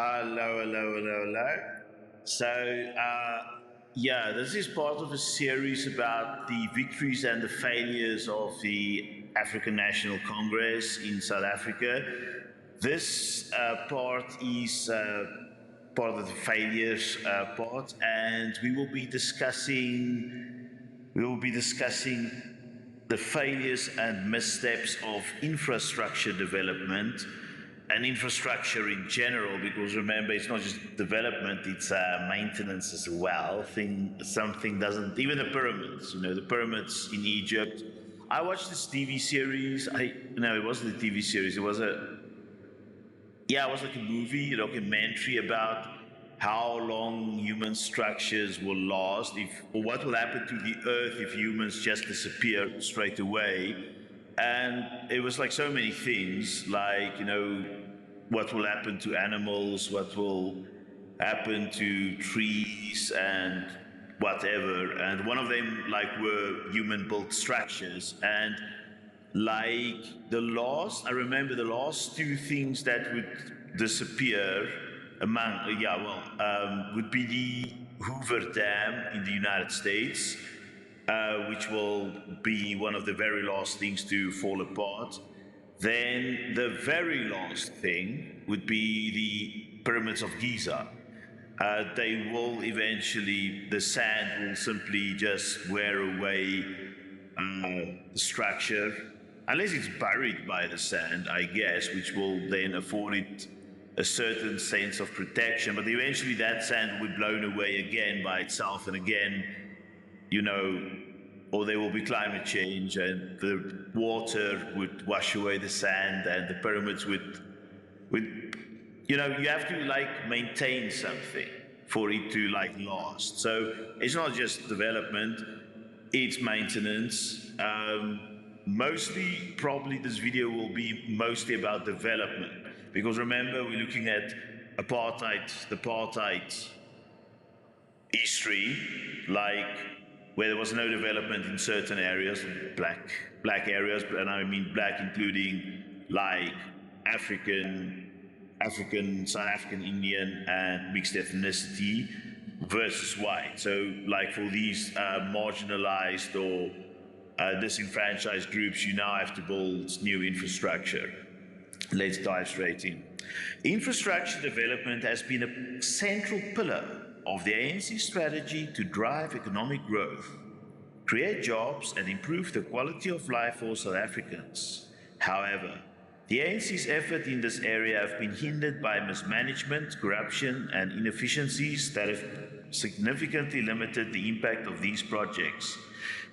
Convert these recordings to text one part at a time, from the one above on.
Hello, hello, hello, hello. So, yeah, this is part of a series about the victories and the failures of the African National Congress in South Africa. This part is part of the failures part, and we will be discussing the failures and missteps of infrastructure development and infrastructure in general, because remember, it's not just development, it's maintenance as well. Something doesn't, even the pyramids, the pyramids in Egypt. I watched this TV series. No, it wasn't a TV series. It was like a movie, a documentary about how long human structures will last, or what will happen to the earth if humans just disappear straight away. And it was like so many things, like, what will happen to animals, what will happen to trees and whatever. And one of them, like, were human built structures. And like I remember the last two things that would disappear would be the Hoover Dam in the United States, which will be one of the very last things to fall apart. Then the very last thing would be the pyramids of Giza. The sand will simply just wear away the structure, unless it's buried by the sand, I guess, which will then afford it a certain sense of protection. But eventually that sand will be blown away again by itself, and again, you know, or there will be climate change and the water would wash away the sand and the pyramids would you have to like maintain something for it to like last. So it's not just development, it's maintenance. Mostly, probably this video will be mostly about development, because remember, we're looking at the apartheid history, like where there was no development in certain areas, black areas, and I mean black including like South African, Indian, and mixed ethnicity versus white. So, like for these marginalized or disenfranchised groups, you now have to build new infrastructure. Let's dive straight in. Infrastructure development has been a central pillar of the ANC strategy to drive economic growth, create jobs, and improve the quality of life for South Africans. However, the ANC's efforts in this area have been hindered by mismanagement, corruption, and inefficiencies that have significantly limited the impact of these projects.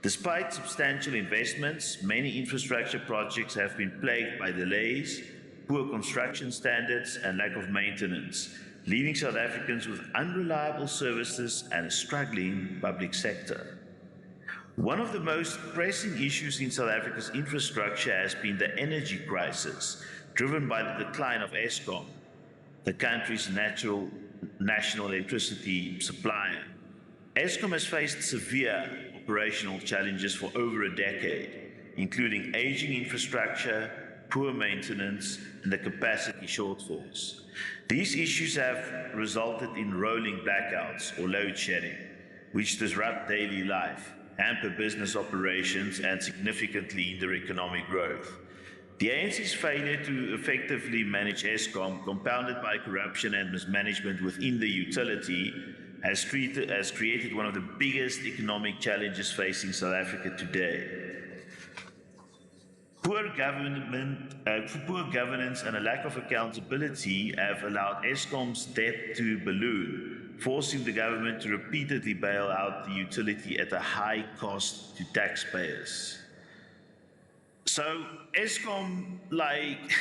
Despite substantial investments, many infrastructure projects have been plagued by delays, poor construction standards, and lack of maintenance, leaving South Africans with unreliable services and a struggling public sector. One of the most pressing issues in South Africa's infrastructure has been the energy crisis, driven by the decline of Eskom, the country's national electricity supplier. Eskom has faced severe operational challenges for over a decade, including aging infrastructure, poor maintenance, and the capacity shortfalls. These issues have resulted in rolling blackouts or load shedding, which disrupt daily life, hamper business operations, and significantly hinder economic growth. The ANC's failure to effectively manage Eskom, compounded by corruption and mismanagement within the utility, has created one of the biggest economic challenges facing South Africa today. Poor governance and a lack of accountability have allowed Eskom's debt to balloon, forcing the government to repeatedly bail out the utility at a high cost to taxpayers. So Eskom, like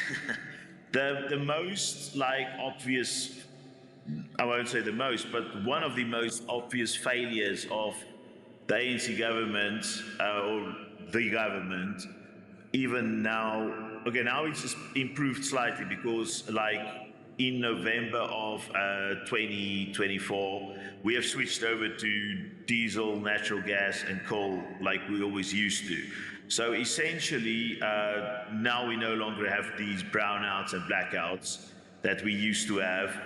the most like obvious, I won't say the most, but one of the most obvious failures of the ANC government or the government, even now, okay, now it's just improved slightly because, like, in November of 2024, we have switched over to diesel, natural gas, and coal like we always used to. So essentially, now we no longer have these brownouts and blackouts that we used to have.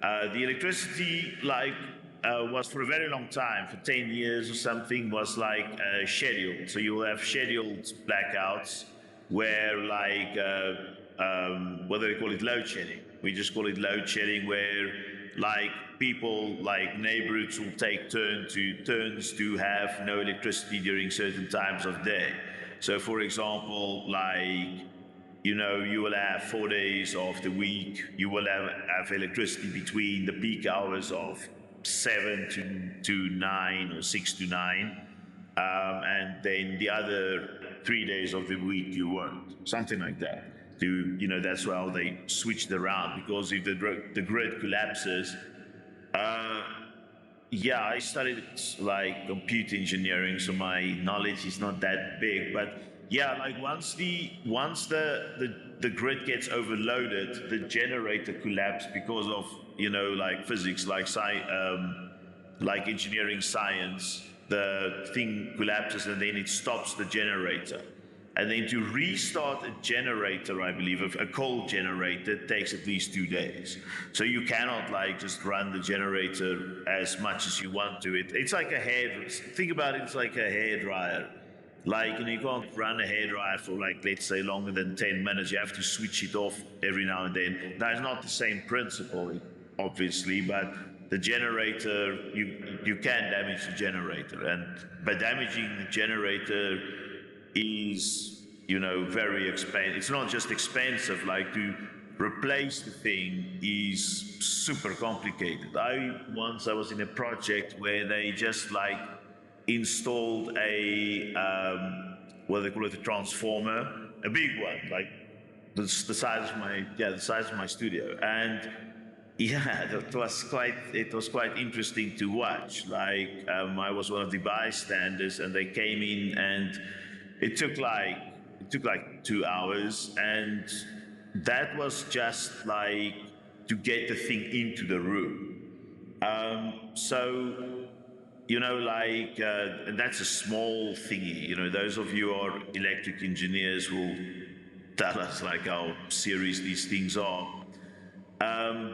The electricity, was for a very long time, for 10 years or something, was scheduled. So you'll have scheduled blackouts where, whether they call it load shedding. We just call it load shedding, where people, neighborhoods will take turns to have no electricity during certain times of day. So, for example, you will have 4 days of the week, you will have electricity between the peak hours of 7 to 9 or 6 to 9. And then the other 3 days of the week you won't, something like that. That's how they switched around, because if the grid collapses, I studied computer engineering, so my knowledge is not that big. But once the grid gets overloaded, the generator collapses because of physics, like engineering science. The thing collapses and then it stops the generator. And then to restart a generator, I believe, a coal generator, takes at least 2 days. So you cannot just run the generator as much as you want to. It's like a think about it, it's like a hairdryer. You can't run a hairdryer for let's say longer than 10 minutes. You have to switch it off every now and then. Now, it's not the same principle, obviously, but the generator, you can damage the generator. And by damaging the generator is, very expensive. It's not just expensive, to replace the thing is super complicated. I was in a project where they just installed a, what they call it, a transformer, a big one, the size of my studio. And it was quite interesting to watch. I was one of the bystanders, and they came in, and it took 2 hours, and that was just to get the thing into the room. And that's a small thingy. Those of you who are electric engineers will tell us how serious these things are.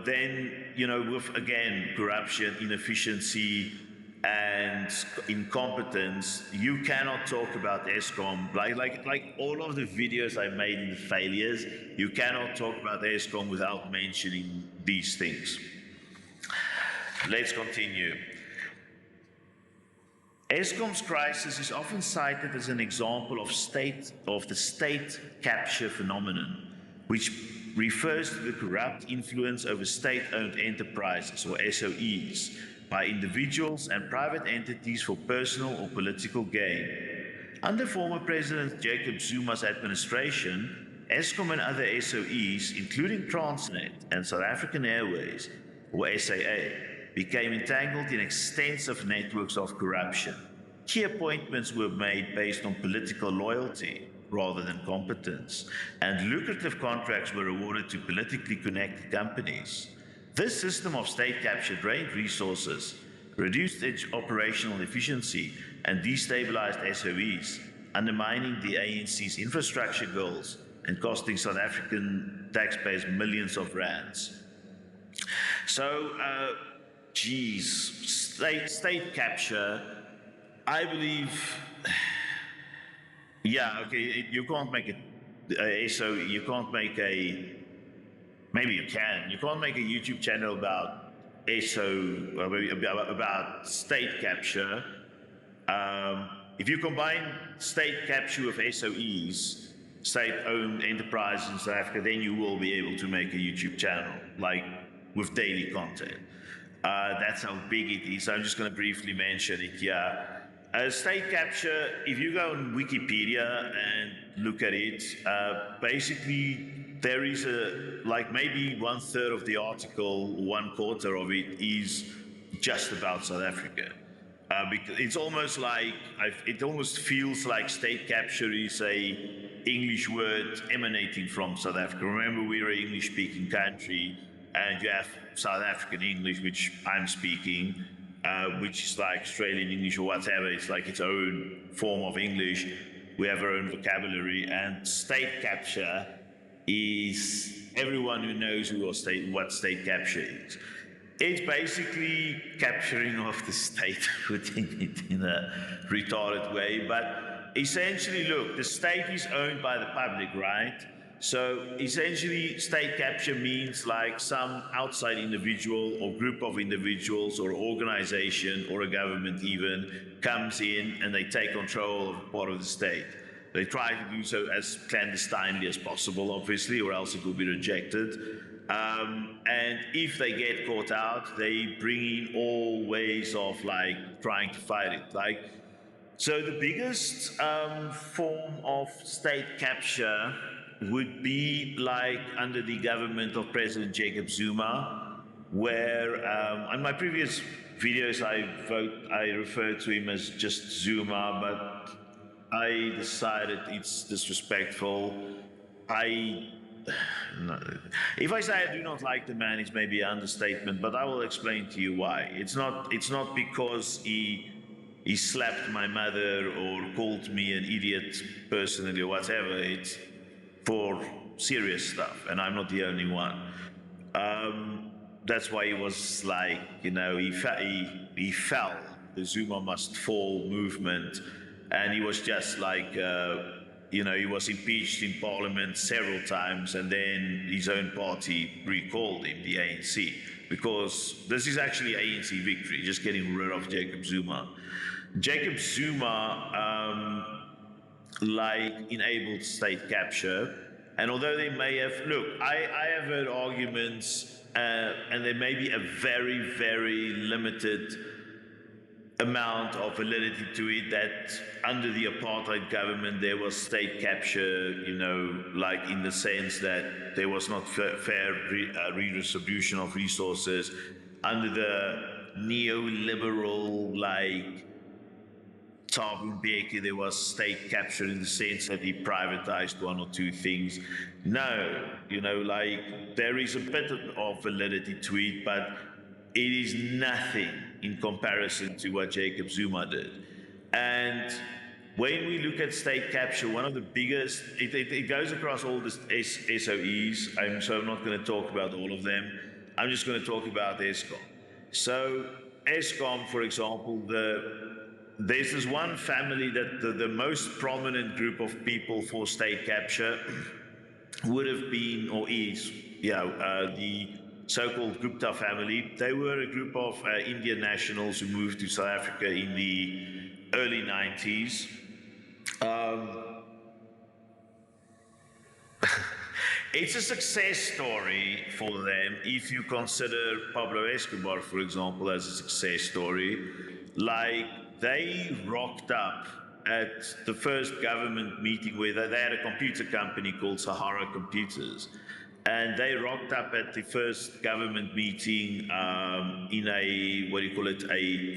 Then, with, again, corruption, inefficiency, and incompetence, you cannot talk about ESCOM. Like all of the videos I made in the failures, you cannot talk about ESCOM without mentioning these things. Let's continue. ESCOM's crisis is often cited as an example of the state capture phenomenon, which refers to the corrupt influence over state-owned enterprises, or SOEs, by individuals and private entities for personal or political gain. Under former President Jacob Zuma's administration, ESCOM and other SOEs, including Transnet and South African Airways, or SAA, became entangled in extensive networks of corruption. Key appointments were made based on political loyalty rather than competence, and lucrative contracts were awarded to politically connected companies. This system of state capture drained resources, reduced its operational efficiency, and destabilized SOEs, undermining the ANC's infrastructure goals and costing South African taxpayers millions of rands. So, state capture, I believe, you can't make you can't make maybe you can. You can't make a YouTube channel about about state capture. If you combine state capture with SOEs, state-owned enterprises in South Africa, then you will be able to make a YouTube channel, with daily content. That's how big it is. I'm just going to briefly mention it here. State capture, if you go on Wikipedia and look at it, basically there is maybe 1/3 of the article, 1/4 of it is just about South Africa. Because it's almost it almost feels like state capture is a English word emanating from South Africa. Remember, we're an English-speaking country, and you have South African English, which I'm speaking, which is like Australian English or whatever. It's like its own form of English. We have our own vocabulary, and state capture is everyone who knows what state capture is. It's basically capturing of the state, putting it in a retarded way. But essentially, look, the state is owned by the public, right? So essentially, state capture means like some outside individual or group of individuals or organization or a government even comes in and they take control of a part of the state. They try to do so as clandestinely as possible, obviously, or else it will be rejected. And if they get caught out, they bring in all ways of like trying to fight it. Like, so the biggest form of state capture would be like under the government of President Jacob Zuma, where on my previous videos I referred to him as just Zuma, but I decided it's disrespectful. I no, if I say I do not like the man, it's maybe an understatement, but I will explain to you why. It's not because he slapped my mother or called me an idiot personally or whatever. It's for serious stuff, and I'm not the only one. That's why he was like, he fell. The Zuma must fall movement, and he was just like, he was impeached in parliament several times, and then his own party recalled him, the ANC, because this is actually ANC victory, just getting rid of Jacob Zuma. Jacob Zuma, enabled state capture, and although they may have, look, I have heard arguments, and there may be a very, very limited amount of validity to it that under the apartheid government there was state capture, like in the sense that there was not fair redistribution of resources. Under the neoliberal, like Thabo Mbeki, there was state capture in the sense that he privatized one or two things. No, there is a bit of validity to it, but it is nothing in comparison to what Jacob Zuma did. And when we look at state capture, one of the biggest, it goes across all the SOEs, so I'm not going to talk about all of them. I'm just going to talk about Eskom. So Eskom, for example, there's this one family that the most prominent group of people for state capture would have been, or is, the so-called Gupta family. They were a group of Indian nationals who moved to South Africa in the early 90s. It's a success story for them if you consider Pablo Escobar, for example, as a success story. Like, they rocked up at the first government meeting where they had a computer company called Sahara Computers. And they rocked up at the first government meeting in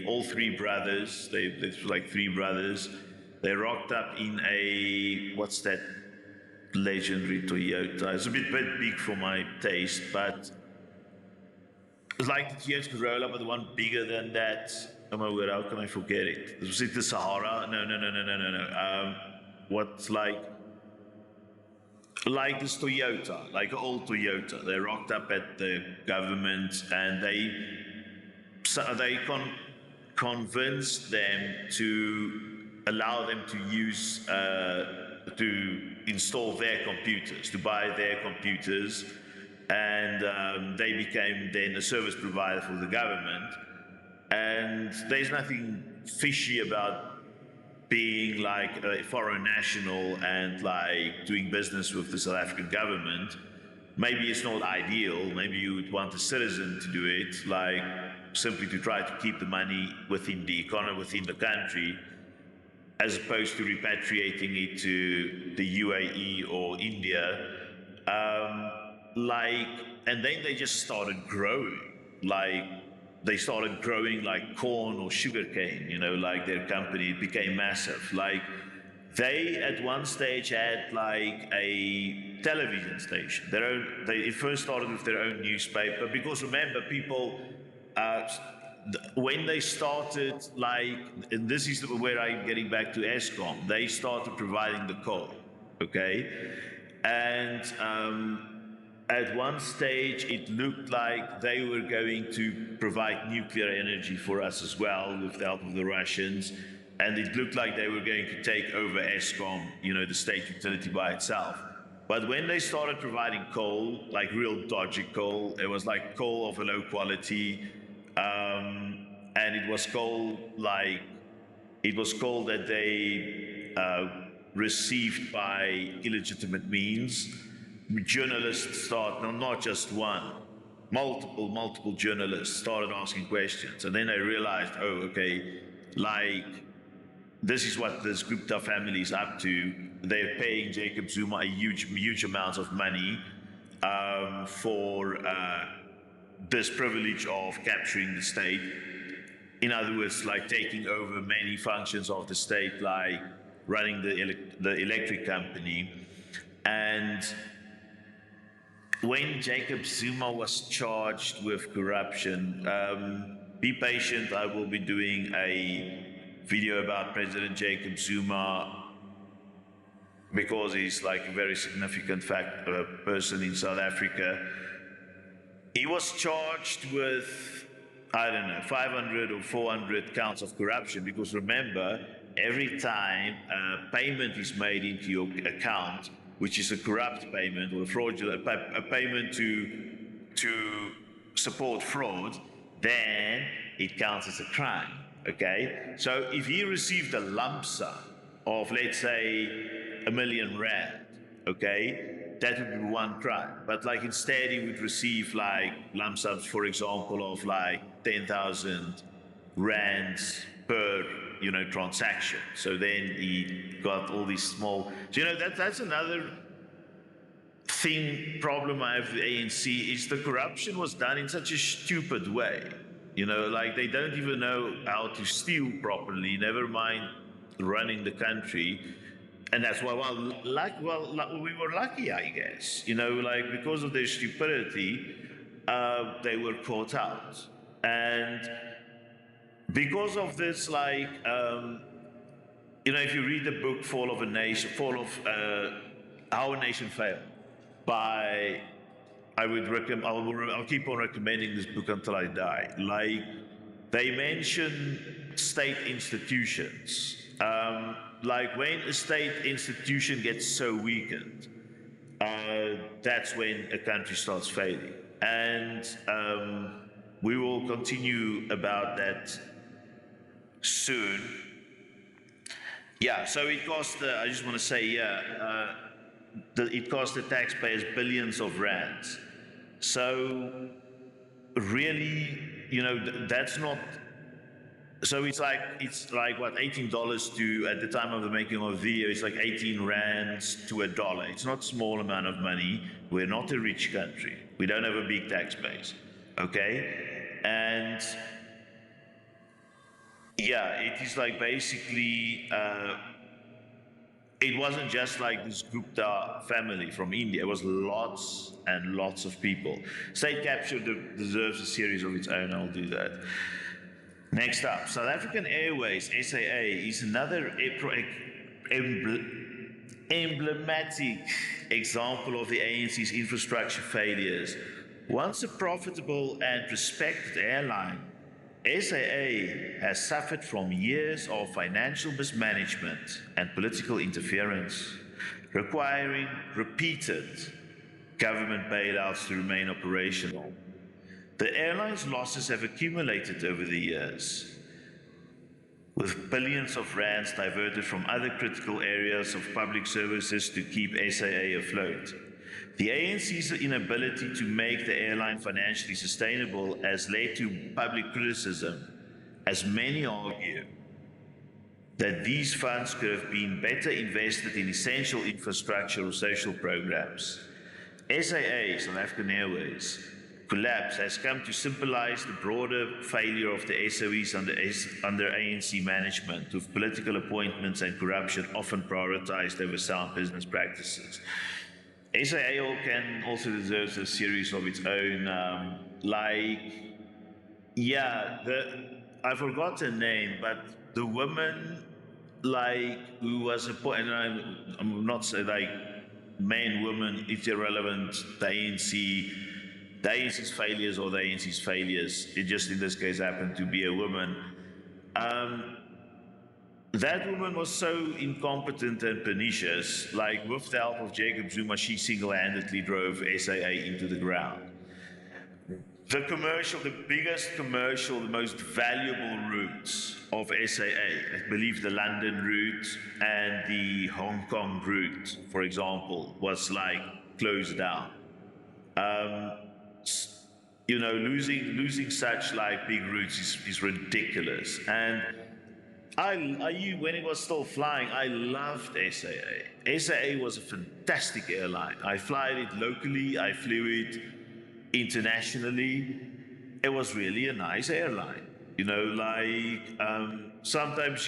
all three brothers. There's like three brothers. They rocked up in what's that legendary Toyota? It's a bit big for my taste, but it's like the Toyota Corolla, but the one bigger than that. Oh my word, how can I forget it? Was it the Sahara? No. What's like this Toyota, like an old Toyota. They rocked up at the government and they convinced them to allow them to use, to install their computers, to buy their computers. And they became then a service provider for the government. And there's nothing fishy about being like a foreign national and like doing business with the South African government. Maybe it's not ideal. Maybe you would want a citizen to do it, like simply to try to keep the money within the economy, within the country, as opposed to repatriating it to the UAE or India. And then they just started growing. They started growing like corn or sugarcane, like their company became massive. Like, they at one stage had like a television station. It first started with their own newspaper, because remember, people, when they started, and this is where I'm getting back to Eskom, they started providing the coal, okay? And at one stage, it looked like they were going to provide nuclear energy for us as well with the help of the Russians. And it looked like they were going to take over ESCOM, the state utility by itself. But when they started providing coal, like real dodgy coal, it was like coal of a low quality, and it was coal that they received by illegitimate means. Journalists started, not just one, multiple journalists started asking questions. And then I realized, oh, okay, this is what this Gupta family is up to. They're paying Jacob Zuma a huge amounts of money for this privilege of capturing the state. In other words, like taking over many functions of the state, like running the electric company. And when Jacob Zuma was charged with corruption, be patient, I will be doing a video about President Jacob Zuma because he's like a very significant person in South Africa. He was charged with, I don't know, 500 or 400 counts of corruption because remember, every time a payment is made into your account, which is a corrupt payment or a fraudulent a payment to support fraud, then it counts as a crime. Okay, so if he received a lump sum of, let's say, R1 million, okay, that would be one crime. But like instead, he would receive like lump sums, for example, of like 10,000 rands per transaction. So then he got all these small. So that's another problem I have with the ANC is the corruption was done in such a stupid way. Like they don't even know how to steal properly, never mind running the country. And that's why, we were lucky, I guess. Like because of their stupidity, they were caught out. And because of this, if you read the book How a Nation Failed, I'll keep on recommending this book until I die. Like, they mention state institutions. Like when a state institution gets so weakened, that's when a country starts failing. And we will continue about that soon. Yeah, so it cost, I just want to say, it cost the taxpayers billions of rands. So really, that's not. So it's like what, $18 to, at the time of the making of the video, it's like 18 rands to $1. It's not a small amount of money. We're not a rich country. We don't have a big tax base. Okay? And yeah, it is like basically, it wasn't just like this Gupta family from India. It was lots and lots of people. State capture deserves a series of its own. I'll do that. Next up, South African Airways, SAA, is another emblematic example of the ANC's infrastructure failures. Once a profitable and respected airline, SAA has suffered from years of financial mismanagement and political interference, requiring repeated government bailouts to remain operational. The airline's losses have accumulated over the years, with billions of rands diverted from other critical areas of public services to keep SAA afloat. The ANC's inability to make the airline financially sustainable has led to public criticism, as many argue that these funds could have been better invested in essential infrastructure or social programs. SAA, South African Airways, collapse has come to symbolize the broader failure of the SOEs under ANC management, with political appointments and corruption often prioritized over sound business practices. SAA can also deserve a series of its own, I forgot her name, but the woman, who was appointed, I'm not saying men, women, it's irrelevant. The ANC's failures or the ANC's failures. It just in this case happened to be a woman. Um, that woman was so incompetent and pernicious. Like with the help of Jacob Zuma, she single-handedly drove SAA into the ground. The commercial, the biggest commercial, the most valuable routes of SAA, I believe the London route and the Hong Kong route, for example, was like closed down. You know, losing such like big routes is ridiculous. And when it was still flying, I loved SAA. SAA was a fantastic airline. I fly it locally, I flew it internationally. It was really a nice airline. You know, like sometimes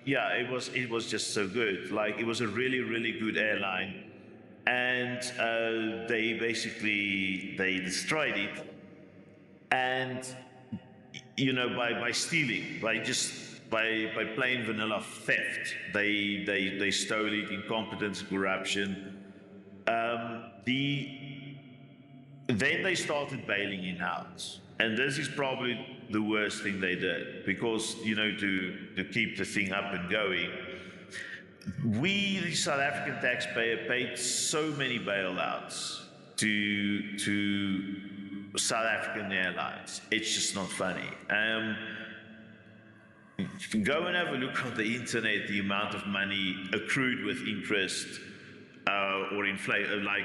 it was just so good. Like it was a really good airline, and they destroyed it, and you know by stealing, by plain vanilla theft, they stole it, incompetence, corruption. Then they started bailing in house. And this is probably the worst thing they did because, you know, to keep the thing up and going, we, the South African taxpayer, paid so many bailouts to South African airlines. It's just not funny. Go and have a look on the internet, the amount of money accrued with interest or inflation, like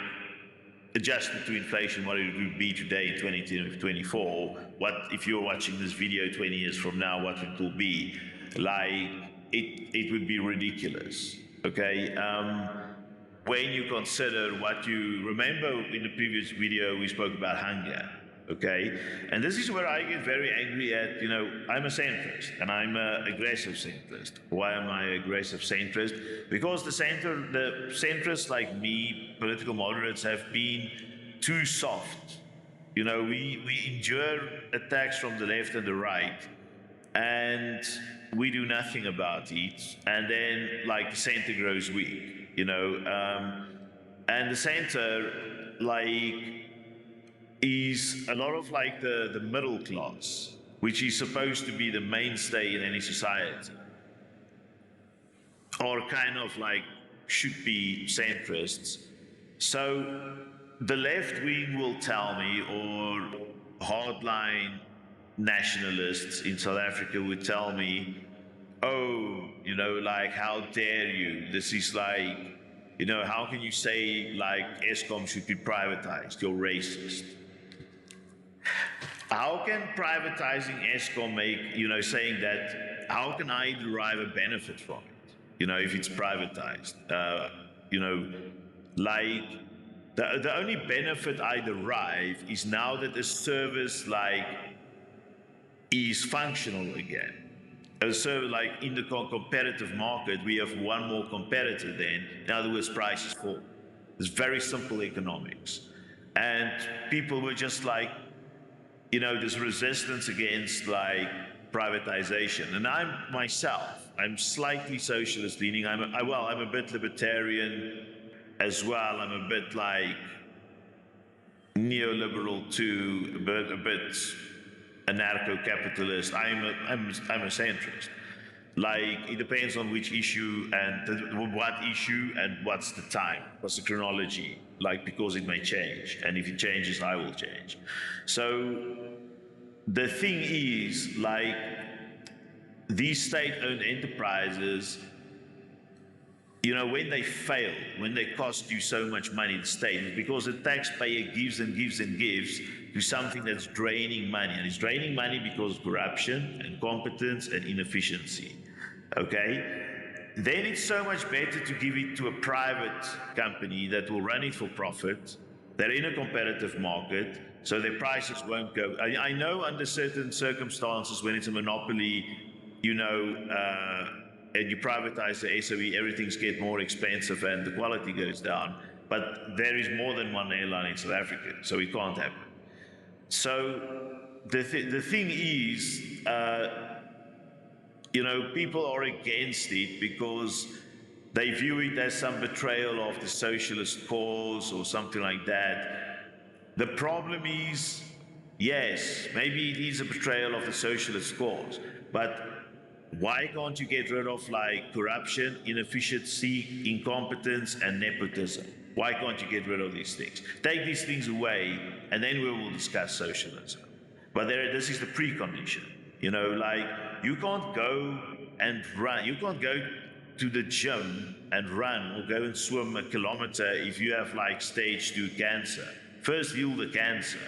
adjusted to inflation, what it would be today in 2024, what if you're watching this video 20 years from now, what it will be, like it would be ridiculous, okay? When you consider what you remember in the previous video, we spoke about hunger, okay? And this is where I get very angry at, you know, I'm a centrist and I'm an aggressive centrist. Why am I aggressive centrist? Because the centrists like me, political moderates, have been too soft. You know, we endure attacks from the left and the right, and we do nothing about it. And then, like, the center grows weak, you know. And the center, like, is a lot of like the middle class, which is supposed to be the mainstay in any society, or kind of like should be centrists. So the left wing will tell me, or hardline nationalists in South Africa would tell me, oh, you know, like, how dare you? This is like, you know, how can you say like Eskom should be privatized? You're racist. How can privatizing Eskom make, you know, saying that, how can I derive a benefit from it, you know, if it's privatized? You know, like, the only benefit I derive is now that the service, like, is functional again. A service, like, in the competitive market, we have one more competitor then. In other words, prices fall. It's very simple economics. And people were just like, you know, there's resistance against like privatization. And I'm slightly socialist leaning. I'm a bit libertarian as well. I'm a bit like neoliberal too, a bit anarcho-capitalist. I'm a centrist. Like, it depends on which issue and what issue and what's the time, what's the chronology, like, because it may change. And if it changes, I will change. So the thing is, like, these state-owned enterprises, you know, when they fail, when they cost you so much money, the state, it's because the taxpayer gives and gives and gives to something that's draining money. And it's draining money because of corruption, incompetence, and inefficiency. Okay? Then it's so much better to give it to a private company that will run it for profit. They're in a competitive market, so their prices won't go. I know under certain circumstances when it's a monopoly, you know, and you privatize the SOE, everything gets more expensive and the quality goes down. But there is more than one airline in South Africa, so it can't happen. So the thing is, you know, people are against it because they view it as some betrayal of the socialist cause or something like that. The problem is, yes, maybe it is a betrayal of the socialist cause, but why can't you get rid of like corruption, inefficiency, incompetence, and nepotism? Why can't you get rid of these things? Take these things away, and then we will discuss socialism. But this is the precondition. You know, like you can't go and run. You can't go to the gym and run or go and swim a kilometer if you have like stage 2 cancer. First, heal the cancer.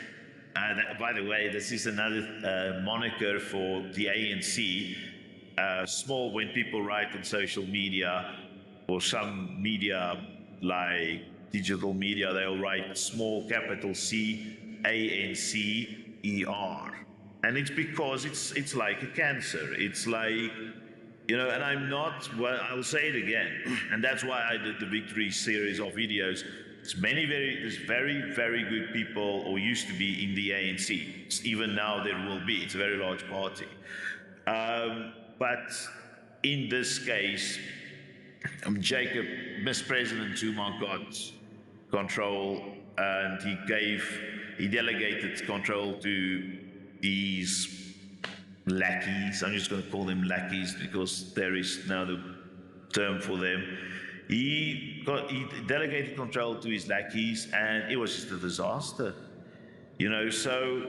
By the way, this is another moniker for the ANC. Small, when people write on social media or some media like digital media, they'll write small capital C, ANCER. And it's because it's like a cancer. It's like, you know, and I'm not, well, I'll say it again. And that's why I did the Victory series of videos. There's very, very good people, or used to be, in the ANC. Even now there will be. It's a very large party. But in this case, Miss President Zuma got control, and he delegated control to these lackeys. I'm just going to call them lackeys because there is now the term for them. He delegated control to his lackeys, and it was just a disaster. You know, so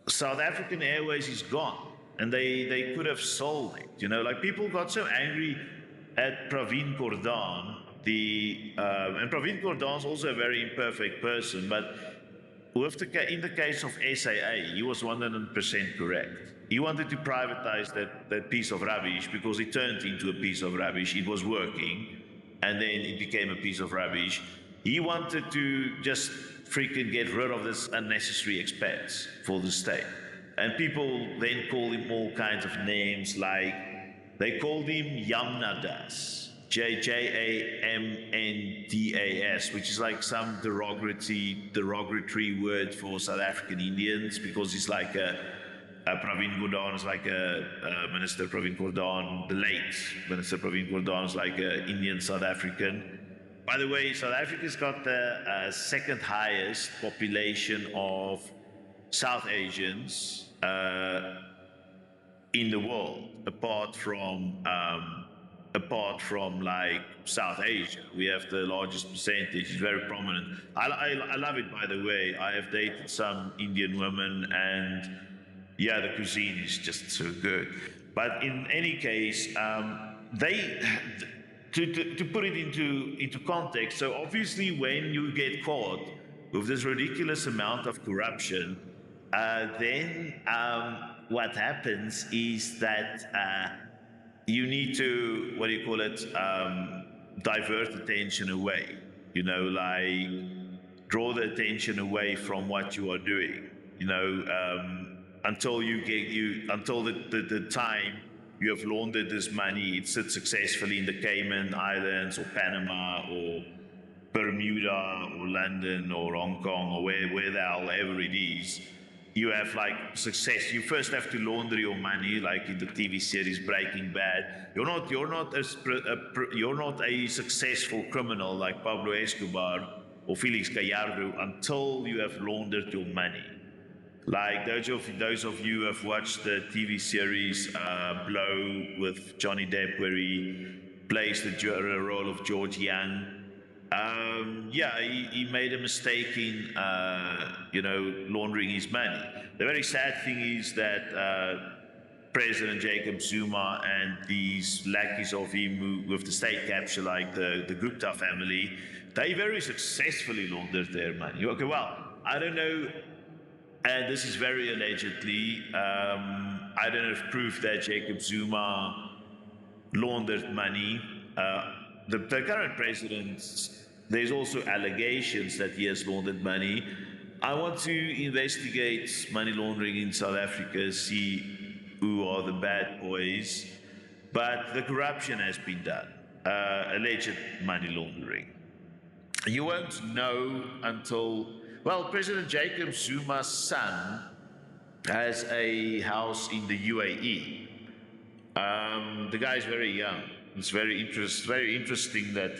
South African Airways is gone, and they could have sold it. You know, like people got so angry at Pravin Gordhan. And Pravin Gordhan is also a very imperfect person, but in the case of SAA, he was 100% correct. He wanted to privatize that piece of rubbish because it turned into a piece of rubbish. It was working, and then it became a piece of rubbish. He wanted to just freaking get rid of this unnecessary expense for the state. And people then called him all kinds of names, like they called him Yamnadas. Jamndas, which is like some derogatory word for South African Indians, because it's like Pravin Gordhan is like Minister Pravin Gordhan, the late Minister Pravin Gordhan is like an Indian South African. By the way, South Africa's got the second highest population of South Asians in the world, apart from like South Asia. We have the largest percentage. It's very prominent. I love it, by the way. I have dated some Indian women, and yeah, the cuisine is just so good. But in any case, to put it into context, so obviously when you get caught with this ridiculous amount of corruption, then what happens is that you need to, divert attention away, you know, like draw the attention away from what you are doing, you know, until the time you have laundered this money, it sits successfully in the Cayman Islands or Panama or Bermuda or London or Hong Kong or where the hell ever it is. You have like success. You first have to launder your money, like in the TV series Breaking Bad. You're not a successful criminal like Pablo Escobar or Felix Gallardo until you have laundered your money. Like those of you who have watched the TV series Blow with Johnny Depp, where he plays the role of George Young. He made a mistake in, laundering his money. The very sad thing is that President Jacob Zuma and these lackeys of him with the state capture, like the Gupta family, they very successfully laundered their money. Okay, well, I don't know, and this is very allegedly, I don't have proof that Jacob Zuma laundered money. The current president, there's also allegations that he has laundered money. I want to investigate money laundering in South Africa, see who are the bad boys. But the corruption has been done, alleged money laundering. You won't know until, well, President Jacob Zuma's son has a house in the UAE. The guy is very young. It's very interesting that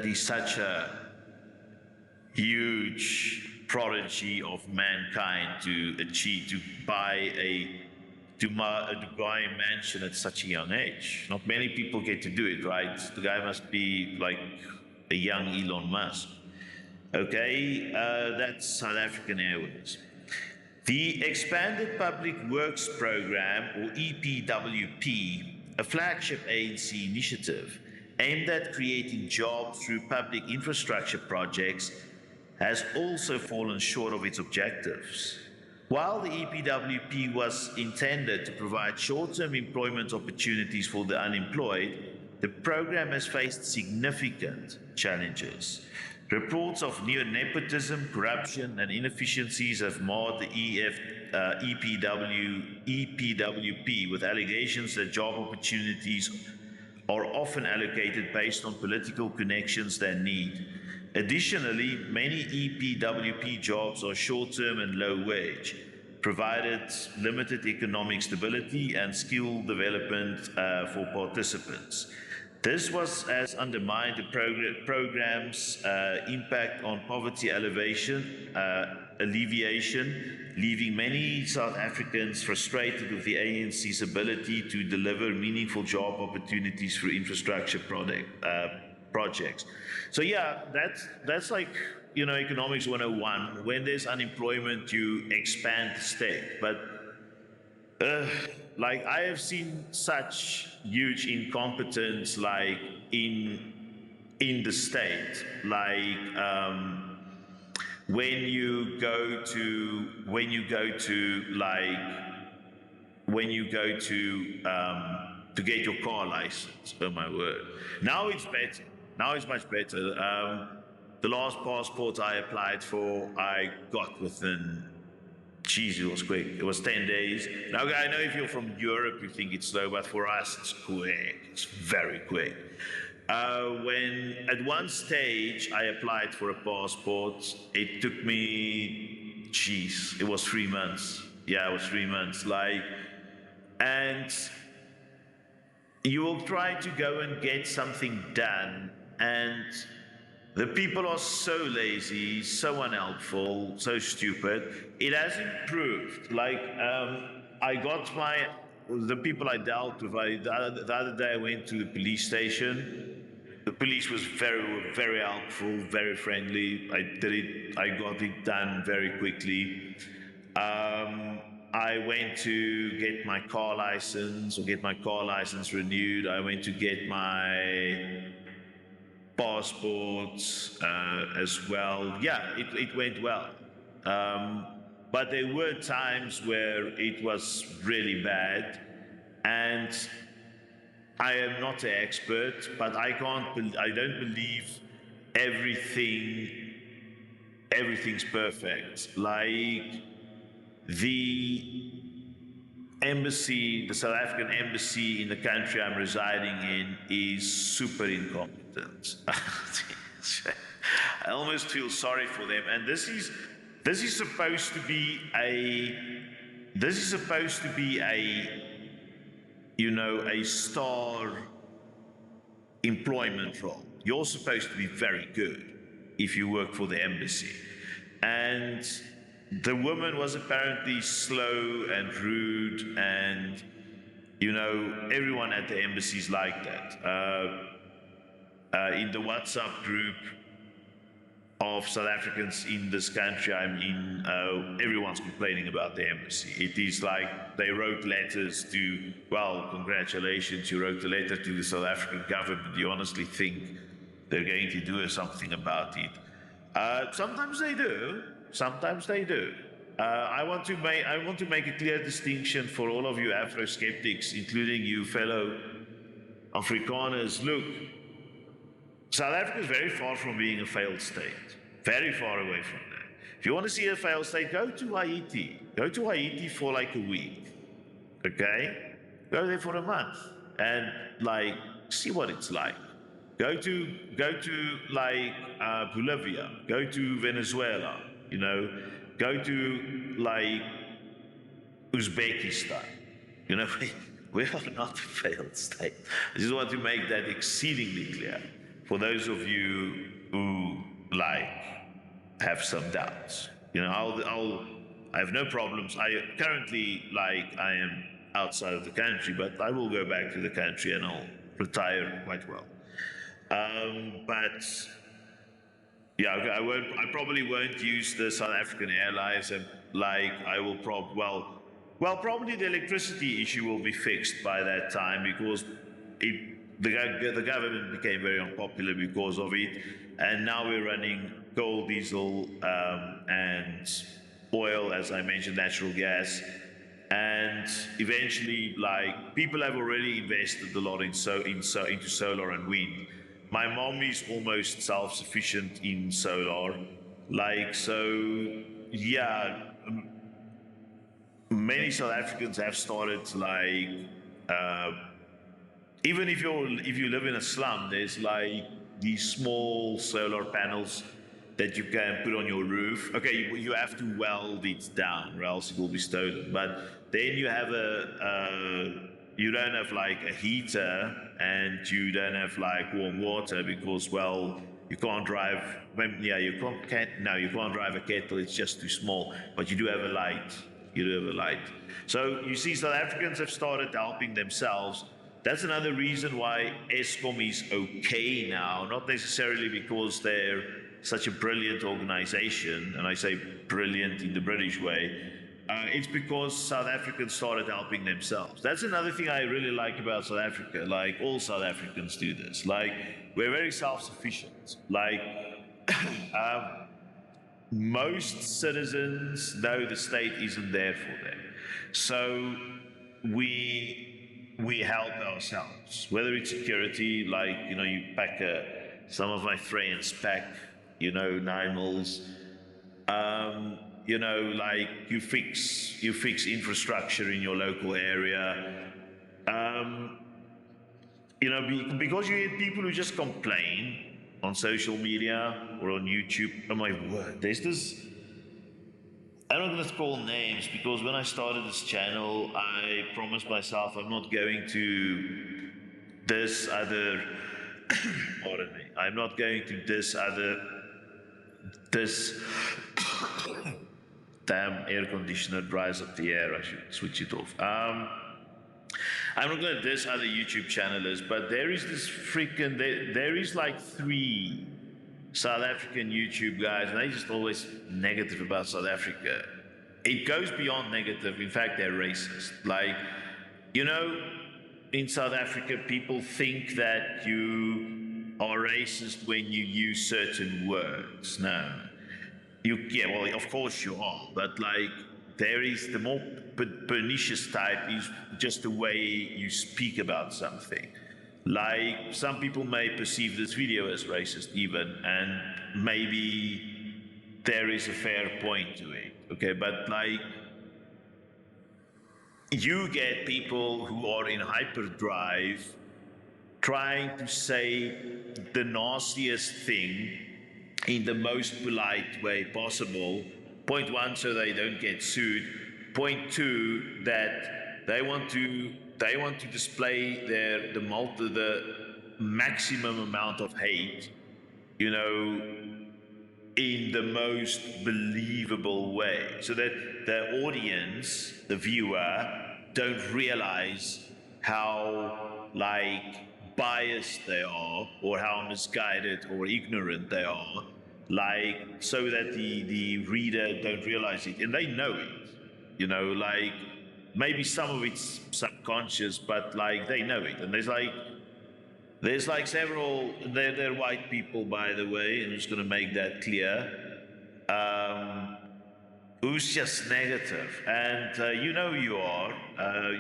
he's such a huge prodigy of mankind to achieve to buy a mansion at such a young age. Not many people get to do it, right? The guy must be like a young Elon Musk. Okay, that's South African Airways. The Expanded Public Works Program, or EPWP, a flagship ANC initiative aimed at creating jobs through public infrastructure projects, has also fallen short of its objectives. While the EPWP was intended to provide short-term employment opportunities for the unemployed, the program has faced significant challenges. Reports of nepotism, corruption, and inefficiencies have marred the EPWP, with allegations that job opportunities are often allocated based on political connections than need. Additionally, many EPWP jobs are short-term and low-wage, provided limited economic stability and skill development for participants. This has undermined the program's impact on poverty alleviation, leaving many South Africans frustrated with the ANC's ability to deliver meaningful job opportunities through infrastructure projects. So yeah, that's like, economics 101. When there's unemployment, you expand the state. But like, I have seen such huge incompetence, like in the state, like when you go to get your car license. Oh my word! Now it's better. Now it's much better. The last passport I applied for, I got within. Jeez, it was quick. It was 10 days. Now, I know if you're from Europe, you think it's slow, but for us, it's quick. It's very quick. When at one stage I applied for a passport, it took me, it was 3 months. Yeah, it was 3 months. And you will try to go and get something done, and the people are so lazy, so unhelpful, so stupid. It has improved. The people I dealt with, the other day I went to the police station. The police was very, very helpful, very friendly. I got it done very quickly. I went to get my car license renewed. I went to get my passports as well. Yeah, it went well. But there were times where it was really bad, and I am not an expert, but I don't believe everything's perfect. Like the embassy, the South African embassy in the country I'm residing in is super incompetent. I almost feel sorry for them, and this is supposed to be a a star employment role. You're supposed to be very good if you work for the embassy. And the woman was apparently slow and rude, and everyone at the embassy is like that. In the WhatsApp group of South Africans in this country I'm in, everyone's complaining about the embassy. It is like they wrote letters to, well, congratulations, you wrote a letter to the South African government. You honestly think they're going to do something about it? Sometimes they do. I want to make a clear distinction for all of you Afro-skeptics, including you fellow Afrikaners. Look, South Africa is very far from being a failed state. Very far away from that. If you want to see a failed state, go to Haiti. Go to Haiti for like a week. Okay? Go there for a month and see what it's like. Go to Bolivia. Go to Venezuela. Go to Uzbekistan. We are not a failed state. I just want to make that exceedingly clear for those of you who have some doubts. I have no problems. I currently I am outside of the country, but I will go back to the country and I'll retire quite well. But yeah, okay, I probably won't use the South African Airlines, and I will probably the electricity issue will be fixed by that time because the government became very unpopular because of it, and now we're running coal, diesel, and oil, as I mentioned, natural gas, and eventually, people have already invested a lot into solar and wind. My mom is almost self-sufficient in solar, so. Yeah, many South Africans have started even if you live in a slum, there's these small solar panels that you can put on your roof. Okay, you have to weld it down, or else it will be stolen. But then you have you don't have a heater, and you don't have warm water because you can't drive. You can't drive a kettle. It's just too small. But you do have a light. So you see, South Africans have started helping themselves. That's another reason why Eskom is okay now, not necessarily because they're such a brilliant organization, and I say brilliant in the British way. It's because South Africans started helping themselves. That's another thing I really like about South Africa. All South Africans do this. We're very self-sufficient. Most citizens know the state isn't there for them, so we help ourselves, whether it's security, you pack some of my friends pack, 9mm, you fix infrastructure in your local area, because you get people who just complain on social media or on YouTube. Oh my word, there's this. I'm not going to call names because when I started this channel, I promised myself I'm not going to diss other. Pardon me. I'm not going to diss other. This damn air conditioner dries up the air. I should switch it off. I'm not going to diss other YouTube channelers, but there is this freaking. There is 3 South African YouTube guys, and they just always negative about South Africa. It goes beyond negative. In fact, they're racist. In South Africa, people think that you are racist when you use certain words. No. Of course you are, but there is the more pernicious type is just the way you speak about something. Some people may perceive this video as racist even, and maybe there is a fair point to it, okay? But you get people who are in hyperdrive trying to say the nastiest thing in the most polite way possible. Point 1, so they don't get sued. Point 2, that they want to display the maximum amount of hate, in the most believable way, so that the audience, the viewer, don't realize how biased they are, or how misguided or ignorant they are, so that the reader don't realize it, and they know it, maybe some of it's subconscious, but they know it. And there's several, they're white people, by the way, I'm just going to make that clear, who's just negative, and you are,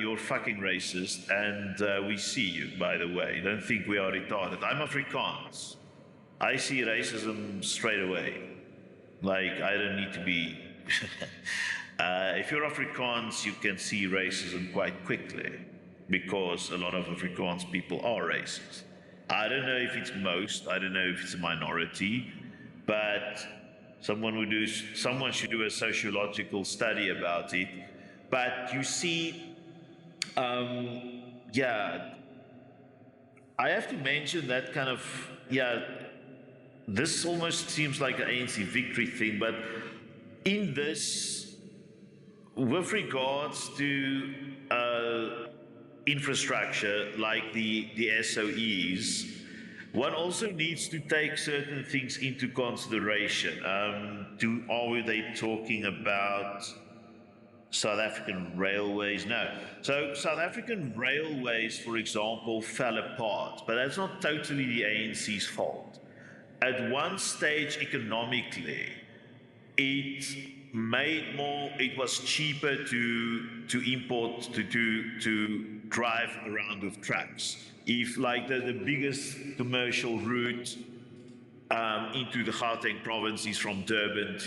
you're fucking racist, and we see you, by the way. Don't think we are retarded. I'm Afrikaans. I see racism straight away. I don't need to be if you're Afrikaans, you can see racism quite quickly, because a lot of Afrikaans people are racist. I don't know if it's most, I don't know if it's a minority, but someone should do a sociological study about it. But you see, yeah, I have to mention that kind of, yeah, this almost seems like an ANC victory thing, but in this, with regards to infrastructure like the SOEs, one also needs to take certain things into consideration. Are they talking about South African railways? No. So South African railways, for example, fell apart, but that's not totally the ANC's fault. At one stage, economically, it was cheaper to import to drive around with trucks. If like the biggest commercial route into the Gauteng province is from Durban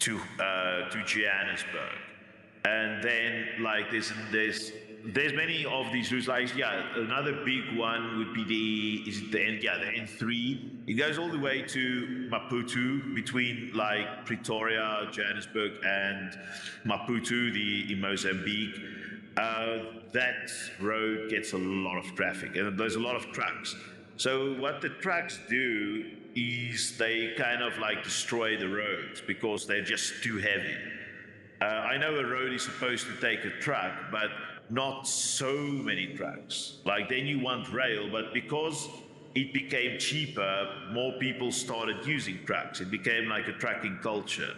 to Johannesburg, and then like there's many of these routes. Like another big one would be the N3. It goes all the way to Maputo between like Pretoria, Johannesburg, and Maputo, in Mozambique. That road gets a lot of traffic, and there's a lot of trucks. So what the trucks do is they kind of like destroy the roads because they're just too heavy. I know a road is supposed to take a truck, but not so many trucks. Like then you want rail, but because it became cheaper, more people started using trucks. It became like a trucking culture.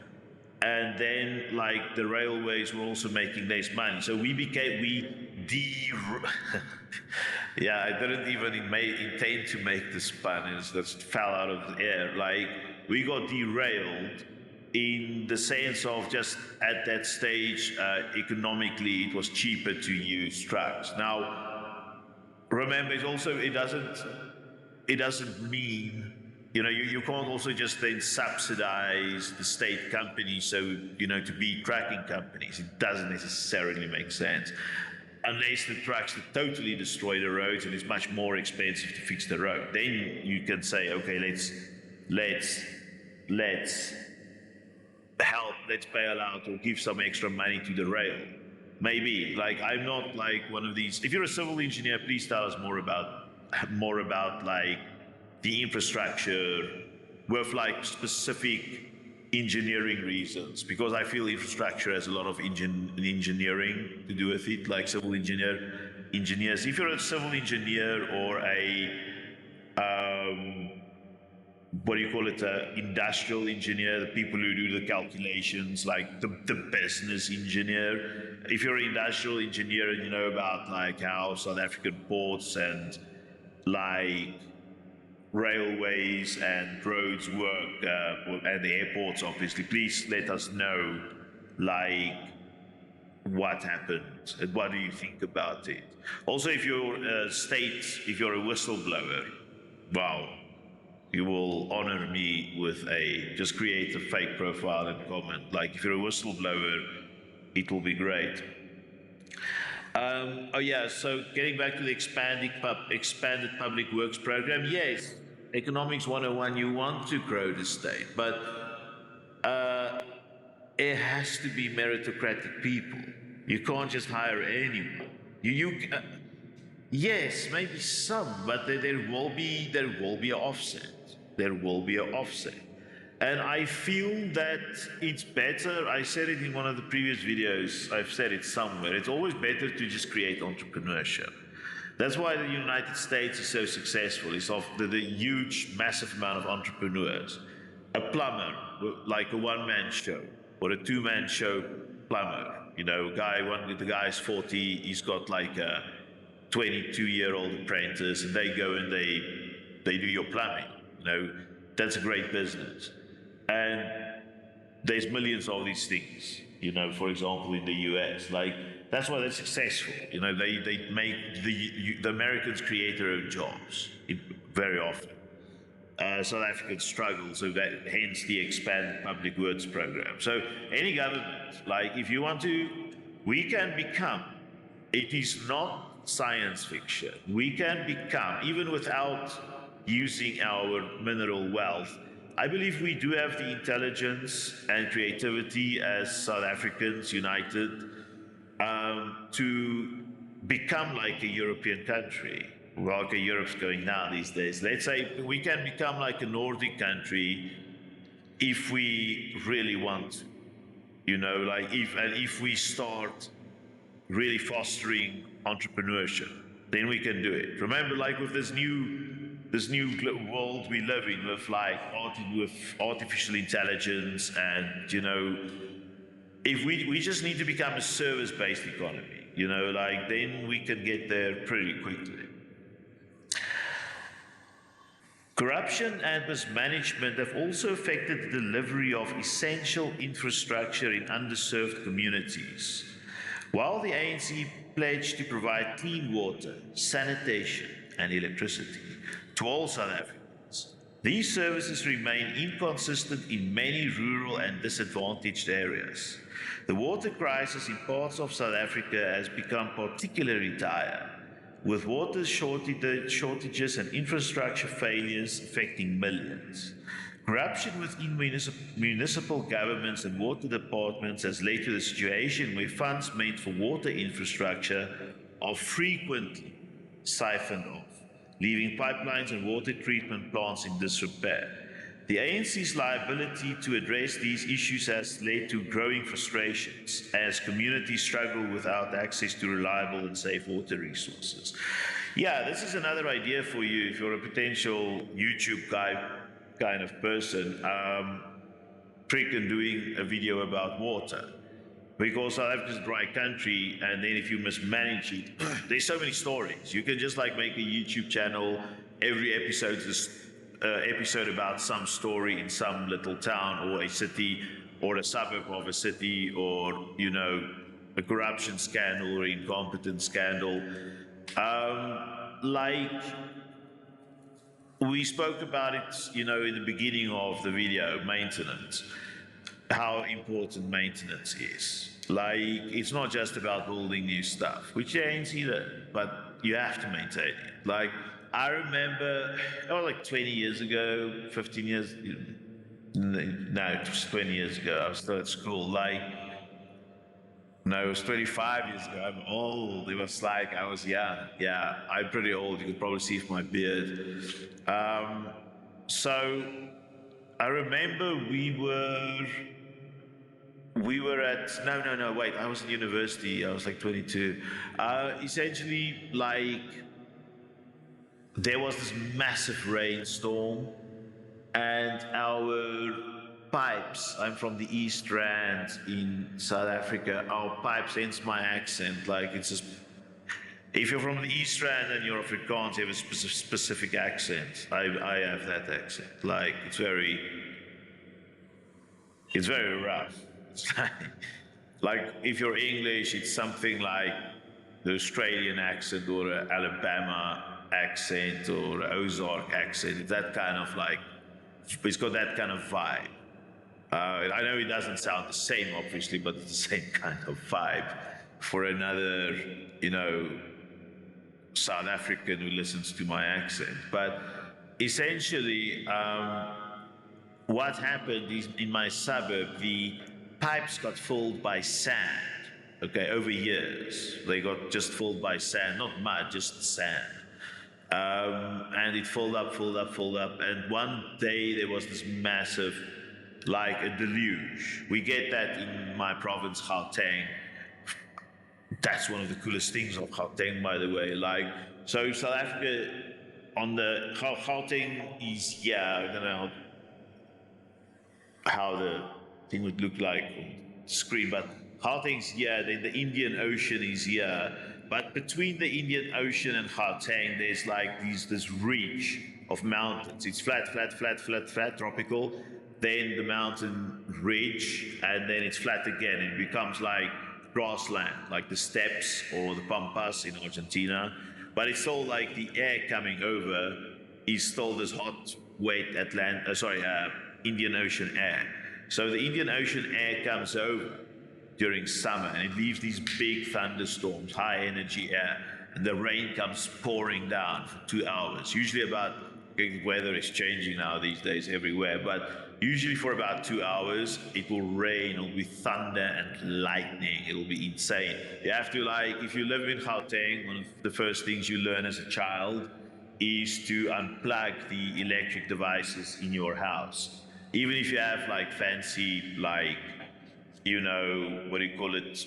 And then like the railways were also making less money. So yeah, I didn't even intend to make this pun. It just fell out of the air. Like we got derailed in the sense of just at that stage, economically, it was cheaper to use trucks. Now, remember, it doesn't mean, you can't also just then subsidize the state companies to be tracking companies. It doesn't necessarily make sense. Unless the trucks totally destroy the roads and it's much more expensive to fix the road. Then you can say, okay, let's help, let's bail out or give some extra money to the rail. Maybe. Like I'm not like one of these. If you're a civil engineer, please tell us more about like the infrastructure with like specific engineering reasons, because I feel infrastructure has a lot of engineering to do with it, like engineers. If you're a civil engineer or what do you call it, industrial engineer, the people who do the calculations, like the business engineer. If you're an industrial engineer and you know about like how South African ports and like railways and roads work, and the airports, obviously, please let us know, like, what happened and what do you think about it. Also, if you're a whistleblower, wow, you will honor me with just create a fake profile and comment. Like, if you're a whistleblower, it will be great. So getting back to the expanded public works program, yes, economics 101, you want to grow the state, but it has to be meritocratic people. You can't just hire anyone. Yes, maybe some, but there will be an offset. There will be an offset. And I feel that it's better. I said it in one of the previous videos. I've said it somewhere. It's always better to just create entrepreneurship. That's why the United States is so successful. It's of the huge, massive amount of entrepreneurs. A plumber, like a one-man show, or a two-man show plumber. The guy's 40, he's got like a 22-year-old apprentice, and they go and they do your plumbing. That's a great business. And there's millions of these things, for example, in the US. Like, that's why they're successful. They make the Americans create their own jobs very often. South Africans struggle, so that hence the expanded public works program. So any government, like if you want to, we can become, it is not science fiction, we can become, even without using our mineral wealth, I believe we do have the intelligence and creativity as South Africans united to become like a European country, like Europe's going now these days. Let's say we can become like a Nordic country if we really want to, like if we start really fostering entrepreneurship, then we can do it. Remember, like with this new world we live in, with with artificial intelligence, and if we just need to become a service-based economy, like then we can get there pretty quickly. Corruption and mismanagement have also affected the delivery of essential infrastructure in underserved communities. While the ANC pledged to provide clean water, sanitation, and electricity to all South Africans, these services remain inconsistent in many rural and disadvantaged areas. The water crisis in parts of South Africa has become particularly dire, with water shortages and infrastructure failures affecting millions. Corruption within municipal governments and water departments has led to the situation where funds meant for water infrastructure are frequently siphoned off, leaving pipelines and water treatment plants in disrepair. The ANC's liability to address these issues has led to growing frustrations as communities struggle without access to reliable and safe water resources. Yeah, this is another idea for you if you're a potential YouTube guy kind of person, freaking doing a video about water. Because South Africa's a dry country, and then if you mismanage it, there's so many stories. You can just like make a YouTube channel, every episode is episode about some story in some little town or a city or a suburb of a city, or a corruption scandal or incompetence scandal. Like we spoke about it, in the beginning of the video, maintenance, how important maintenance is. Like, it's not just about building new stuff, which there ain't either, but you have to maintain it. Like, I remember, like 20 years ago, 15 years, no, it was 20 years ago, I was still at school. No, it was 25 years ago. I'm old. It was like I was young. Yeah, I'm pretty old. You could probably see from my beard. So I remember we were at, no, wait, I was in university. I was like 22. Essentially, like, there was this massive rainstorm, and our pipes, I'm from the East Rand in South Africa, our pipes, hence my accent, like, it's just, if you're from the East Rand and you're Afrikaans, you have a specific accent. I have that accent. Like, it's very rough. It's like if you're English, it's something like the Australian accent or an Alabama accent or an Ozark accent. It's that kind of like, it's got that kind of vibe. I know it doesn't sound the same, obviously, but it's the same kind of vibe for another, South African who listens to my accent. But essentially, what happened is in my suburb, the pipes got filled by sand, over years. They got just filled by sand, not mud, just sand. And it filled up. And one day there was this massive, like a deluge. We get that in my province, Gauteng. That's one of the coolest things of Gauteng, by the way. Like, so South Africa, on the Gauteng is, I don't know how the thing would look like on the screen, but Gauteng's here, then the Indian Ocean is here. But between the Indian Ocean and Gauteng, there's like this ridge of mountains. It's flat, tropical. Then the mountain ridge, and then it's flat again. It becomes like grassland, like the steppes or the pampas in Argentina. But it's still like the air coming over is still this hot, wet Indian Ocean air. So the Indian Ocean air comes over during summer, and it leaves these big thunderstorms, high energy air, and the rain comes pouring down for 2 hours, usually about the weather is changing now these days everywhere, but usually for about 2 hours, it will rain, it'll be thunder and lightning, it'll be insane. You have to, like, if you live in Gauteng, one of the first things you learn as a child is to unplug the electric devices in your house. Even if you have like fancy, like, you know, what do you call it?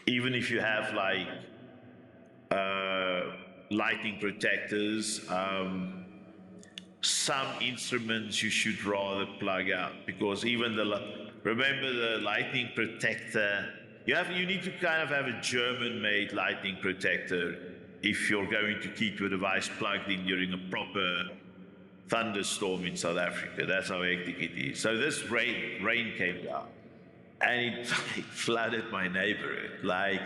Even if you have like lighting protectors, some instruments you should rather plug out, because even remember the lightning protector, you need to kind of have a German-made lightning protector if you're going to keep your device plugged in during a proper thunderstorm in South Africa. That's how hectic it is. So this rain came down, and it like, flooded my neighborhood. Like,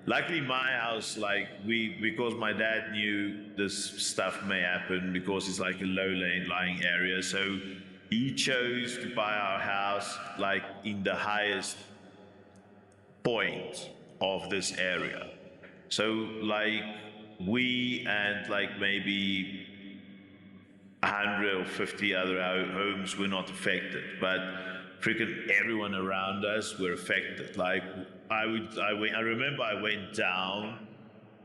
luckily my house, like because my dad knew this stuff may happen because it's like a lying area. So he chose to buy our house like in the highest point of this area. So like we and like maybe 100 or 50 other homes were not affected, but freaking everyone around us were affected. Like I remember I went down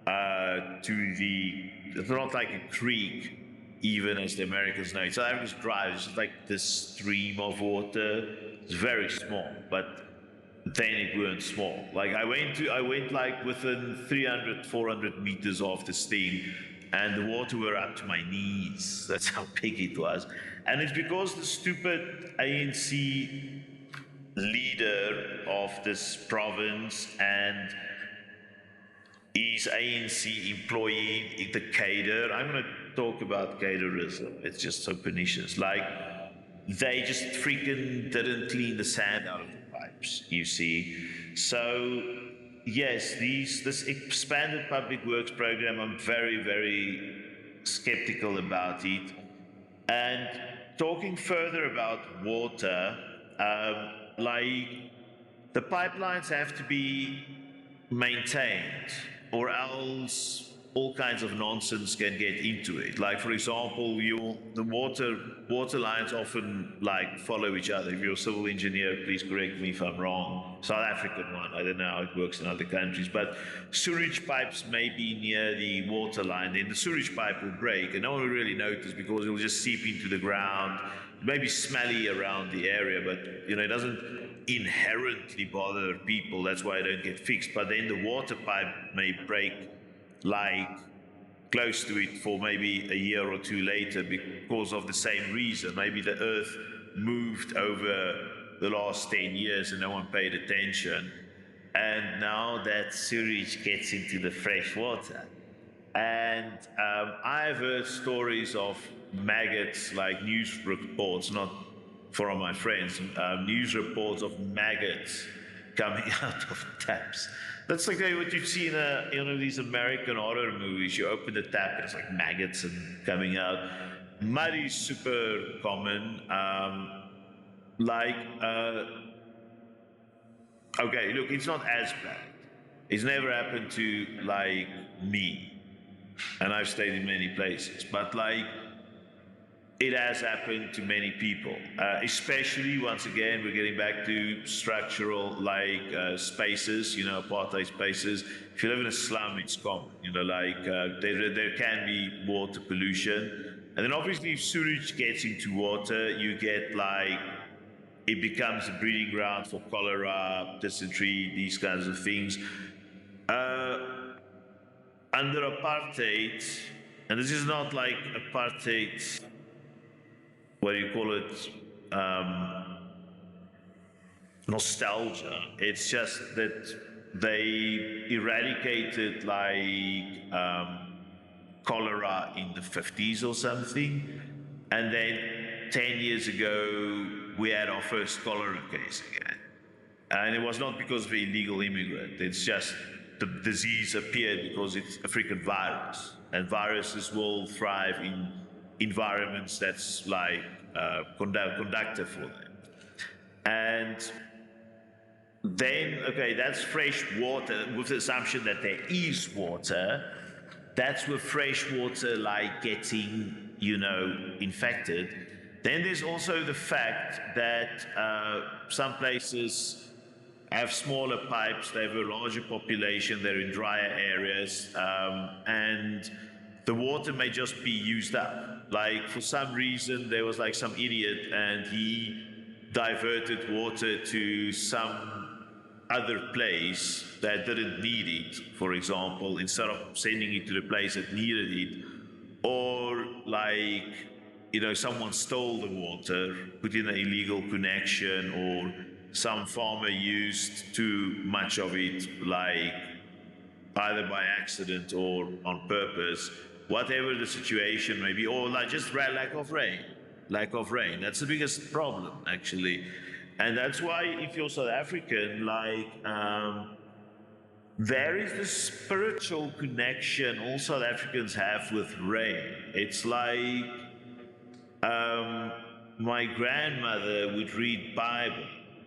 to it's not like a creek, even as the Americans know it. So I was dry. It's just like this stream of water. It's very small, but then it weren't small. Like I went like within 300, 400 meters of this thing, and the water were up to my knees. That's how big it was. And it's because the stupid ANC leader of this province and his ANC employee, the cadre, I'm going to talk about cadreism. It's just so pernicious. Like, they just freaking didn't clean the sand out of the pipes, you see. So, yes, this expanded public works program, I'm very, very skeptical about it. And talking further about water, like the pipelines have to be maintained, or else all kinds of nonsense can get into it. Like, for example, the water lines often like follow each other. If you're a civil engineer, please correct me if I'm wrong. South African one, I don't know how it works in other countries, but sewage pipes may be near the water line, then the sewage pipe will break, and no one will really notice because it will just seep into the ground. It may be smelly around the area, but it doesn't inherently bother people. That's why it don't get fixed. But then the water pipe may break like close to it for maybe a year or two later because of the same reason. Maybe the earth moved over the last 10 years and no one paid attention, and now that sewage gets into the fresh water. And I've heard stories of maggots, like news reports, not from my friends, news reports of maggots coming out of taps. That's like what you see in these American horror movies. You open the tap and it's like maggots and coming out. Mud is super common. Okay, look, it's not as bad. It's never happened to like me, and I've stayed in many places. But like, it has happened to many people, especially, once again, we're getting back to structural spaces, apartheid spaces. If you live in a slum, it's common, there can be water pollution. And then obviously if sewage gets into water, you get it becomes a breeding ground for cholera, dysentery, these kinds of things. Under apartheid, and this is not like apartheid, what do you call it, nostalgia. It's just that they eradicated cholera in the 50s or something, and then 10 years ago we had our first cholera case again. And it was not because of illegal immigrant, it's just the disease appeared because it's a freaking virus, and viruses will thrive in environments that's conductive for them. And then, okay, that's fresh water with the assumption that there is water. That's with fresh water getting infected. Then there's also the fact that some places have smaller pipes, they have a larger population, they're in drier areas, and the water may just be used up. Like for some reason, there was like some idiot and he diverted water to some other place that didn't need it, for example, instead of sending it to the place that needed it. Or like, someone stole the water, put in an illegal connection, or some farmer used too much of it, like either by accident or on purpose, whatever the situation may be, or like just lack of rain. Lack of rain. That's the biggest problem, actually. And that's why if you're South African, there is this spiritual connection all South Africans have with rain. It's like my grandmother would read Bible.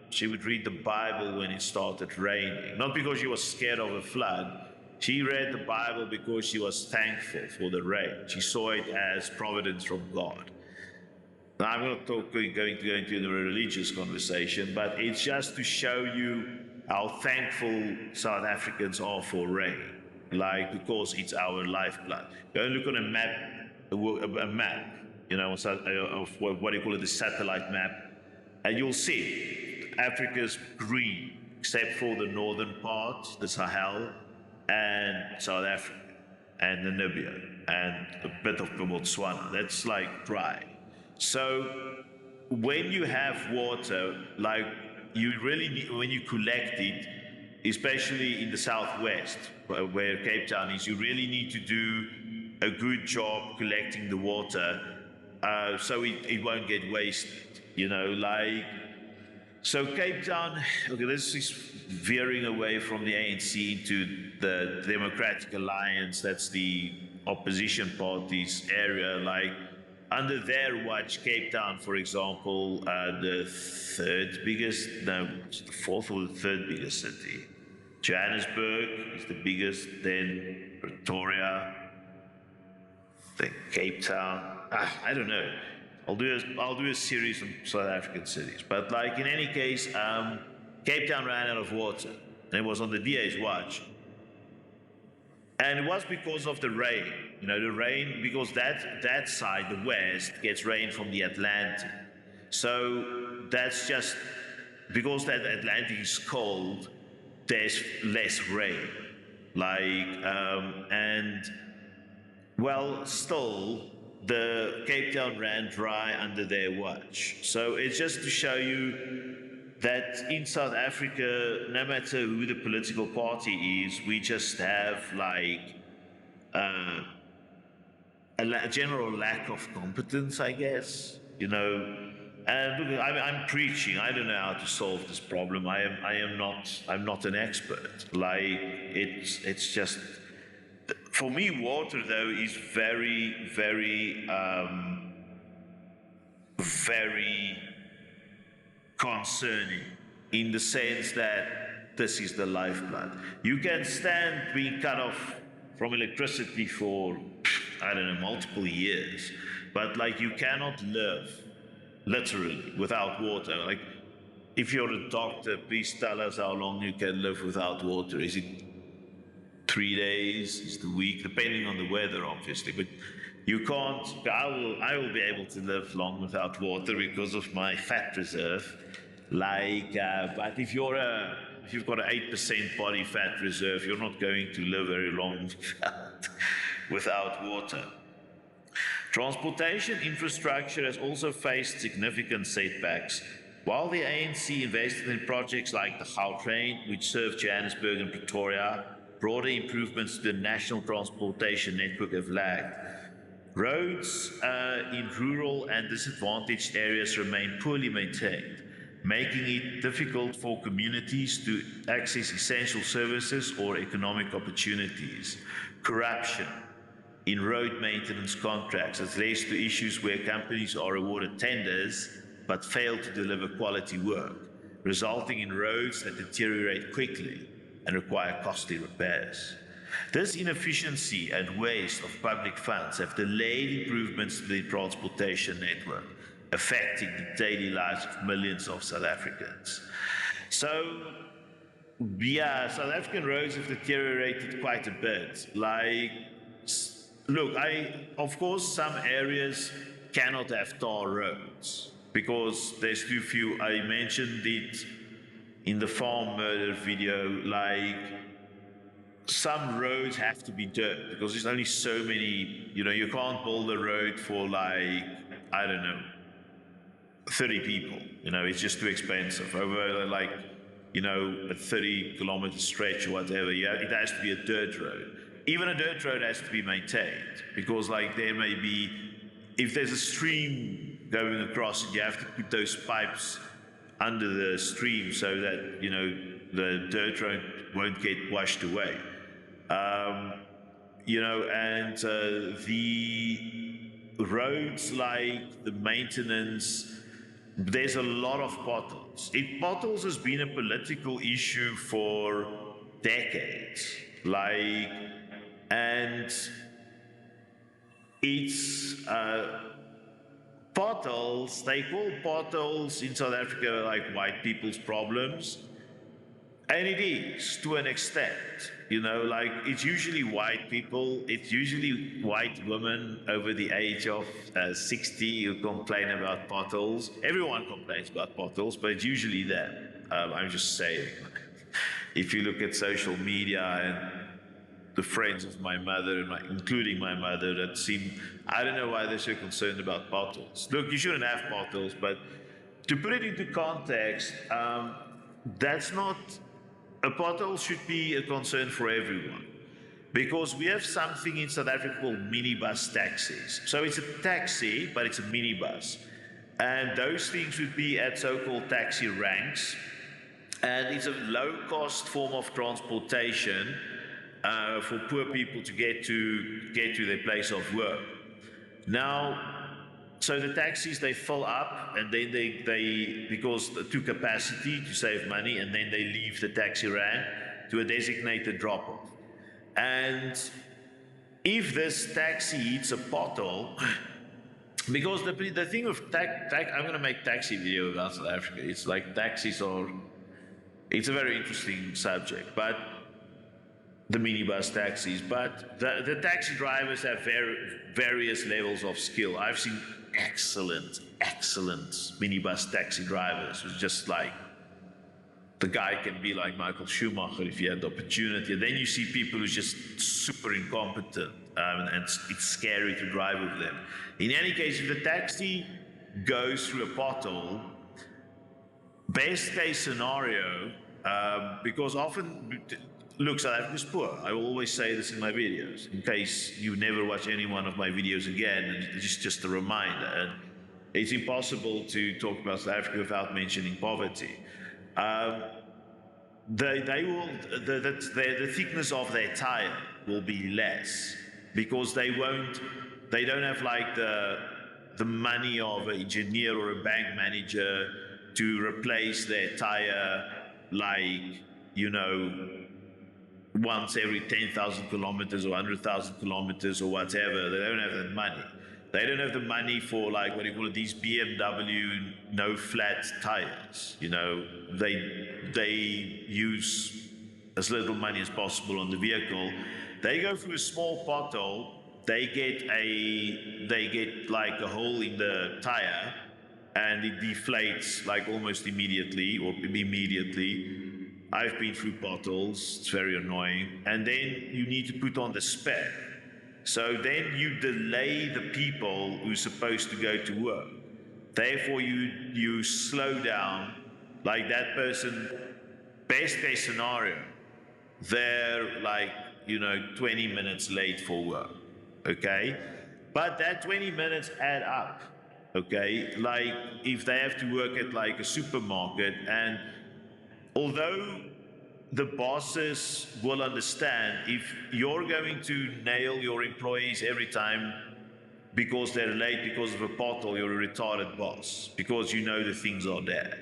She would read the Bible when it started raining. Not because she was scared of a flood. She read the Bible because she was thankful for the rain. She saw it as providence from God. Now, I'm not going to go into the religious conversation, but it's just to show you how thankful South Africans are for rain, because it's our lifeblood. Go and look on a map, of what do you call it, the satellite map, and you'll see Africa's green, except for the northern part, the Sahel, and South Africa, and Namibia, and a bit of Botswana. That's like dry. So when you have water, you really need, when you collect it, especially in the southwest, where Cape Town is, you really need to do a good job collecting the water, so it won't get wasted. So Cape Town, okay, this is veering away from the ANC into the Democratic Alliance. That's the opposition party's area. Under their watch, Cape Town, for example, the fourth or the third biggest city. Johannesburg is the biggest, then Pretoria, then Cape Town. I don't know. I'll do a series on South African cities. But in any case, Cape Town ran out of water. And it was on the DA's watch. And it was because of the rain. The rain, because that side, the west, gets rain from the Atlantic. So that's just, because that Atlantic is cold, there's less rain. Still, the Cape Town ran dry under their watch. So it's just to show you that in South Africa, no matter who the political party is, we just have a general lack of competence, I guess. And look, I'm preaching. I don't know how to solve this problem. I'm not an expert. It's just, for me, water though is very, very, very concerning, in the sense that this is the lifeblood. You can stand being cut off from electricity for, multiple years, but you cannot live literally without water. If you're a doctor, please tell us how long you can live without water. Is it 3 days? Is it a week? Depending on the weather, obviously, but you can't. I will be able to live long without water because of my fat reserve. But if you've got an 8% body fat reserve, you're not going to live very long without water. Transportation infrastructure has also faced significant setbacks. While the ANC invested in projects like the Gautrain, which served Johannesburg and Pretoria, broader improvements to the national transportation network have lagged. Roads in rural and disadvantaged areas remain poorly maintained, making it difficult for communities to access essential services or economic opportunities. Corruption in road maintenance contracts has led to issues where companies are awarded tenders but fail to deliver quality work, resulting in roads that deteriorate quickly and require costly repairs. This inefficiency and waste of public funds have delayed improvements to the transportation network, affecting the daily lives of millions of South Africans. So, yeah, South African roads have deteriorated quite a bit. Look, of course, some areas cannot have tar roads because there's too few. I mentioned it in the farm murder video, some roads have to be dirt because there's only so many, you can't build a road for I don't know, 30 people. It's just too expensive. Over a 30-kilometer stretch or whatever, it has to be a dirt road. Even a dirt road has to be maintained because there may be, if there's a stream going across it, you have to put those pipes under the stream so that, the dirt road won't get washed away. And the roads, the maintenance, there's a lot of potholes. Potholes has been a political issue for decades. And it's potholes, they call potholes in South Africa white people's problems. And it is, to an extent, it's usually white people, it's usually white women over the age of 60 who complain about potholes. Everyone complains about potholes, but it's usually them. I'm just saying. If you look at social media and the friends of my mother, including my mother, that seem, I don't know why they're so concerned about potholes. Look, you shouldn't have potholes, but to put it into context, that's not, a pothole should be a concern for everyone. Because we have something in South Africa called minibus taxis. So it's a taxi, but it's a minibus. And those things would be at so-called taxi ranks. And it's a low-cost form of transportation for poor people to get to their place of work. Now, so the taxis, they fill up, and then they because to capacity to save money, and then they leave the taxi rank to a designated drop-off. And if this taxi hits a pothole, because the thing of I'm going to make taxi video about South Africa. It's taxis are, it's a very interesting subject, but the minibus taxis, but the taxi drivers have various levels of skill. I've seen excellent minibus taxi drivers who's just the guy can be like Michael Schumacher if he had the opportunity. And then you see people who's just super incompetent, and it's scary to drive with them. In any case, if the taxi goes through a pothole, best case scenario, because often, look, South Africa is poor. I will always say this in my videos, in case you never watch any one of my videos again, and it's just a reminder. And it's impossible to talk about South Africa without mentioning poverty. The thickness of their tire will be less because they don't have the money of an engineer or a bank manager to replace their tire once every 10,000 kilometers or 100,000 kilometers or whatever. They don't have that money. They don't have the money for what do you call it, these BMW no flat tires. They use as little money as possible on the vehicle. They go through a small pothole. They get a hole in the tire, and it deflates almost immediately or immediately. I've been through potholes, it's very annoying. And then you need to put on the spare. So then you delay the people who're supposed to go to work. Therefore, you slow down, that person, best case scenario, they're 20 minutes late for work, okay? But that 20 minutes add up, okay? If they have to work at a supermarket, and although the bosses will understand, if you're going to nail your employees every time because they're late because of a pothole, you're a retarded boss, because the things are there.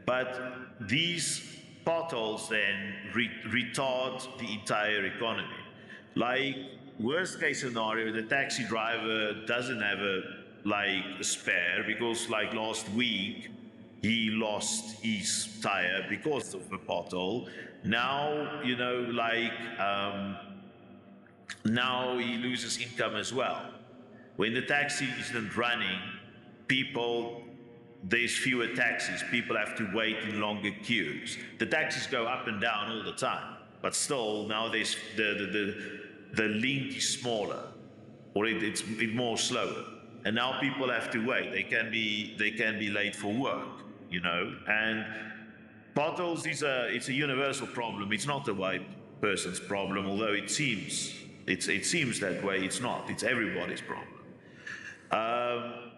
But these potholes then retard the entire economy. Like, worst case scenario, the taxi driver doesn't have a spare, because like last week he lost his tire because of a pothole. Now, now he loses income as well. When the taxi isn't running, people, there's fewer taxis. People have to wait in longer queues. The taxis go up and down all the time, but still now there's the link is smaller, or it's more slower. And now people have to wait. They can be late for work, and potholes is it's a universal problem. It's not a white person's problem, although it seems that way. It's not. It's everybody's problem.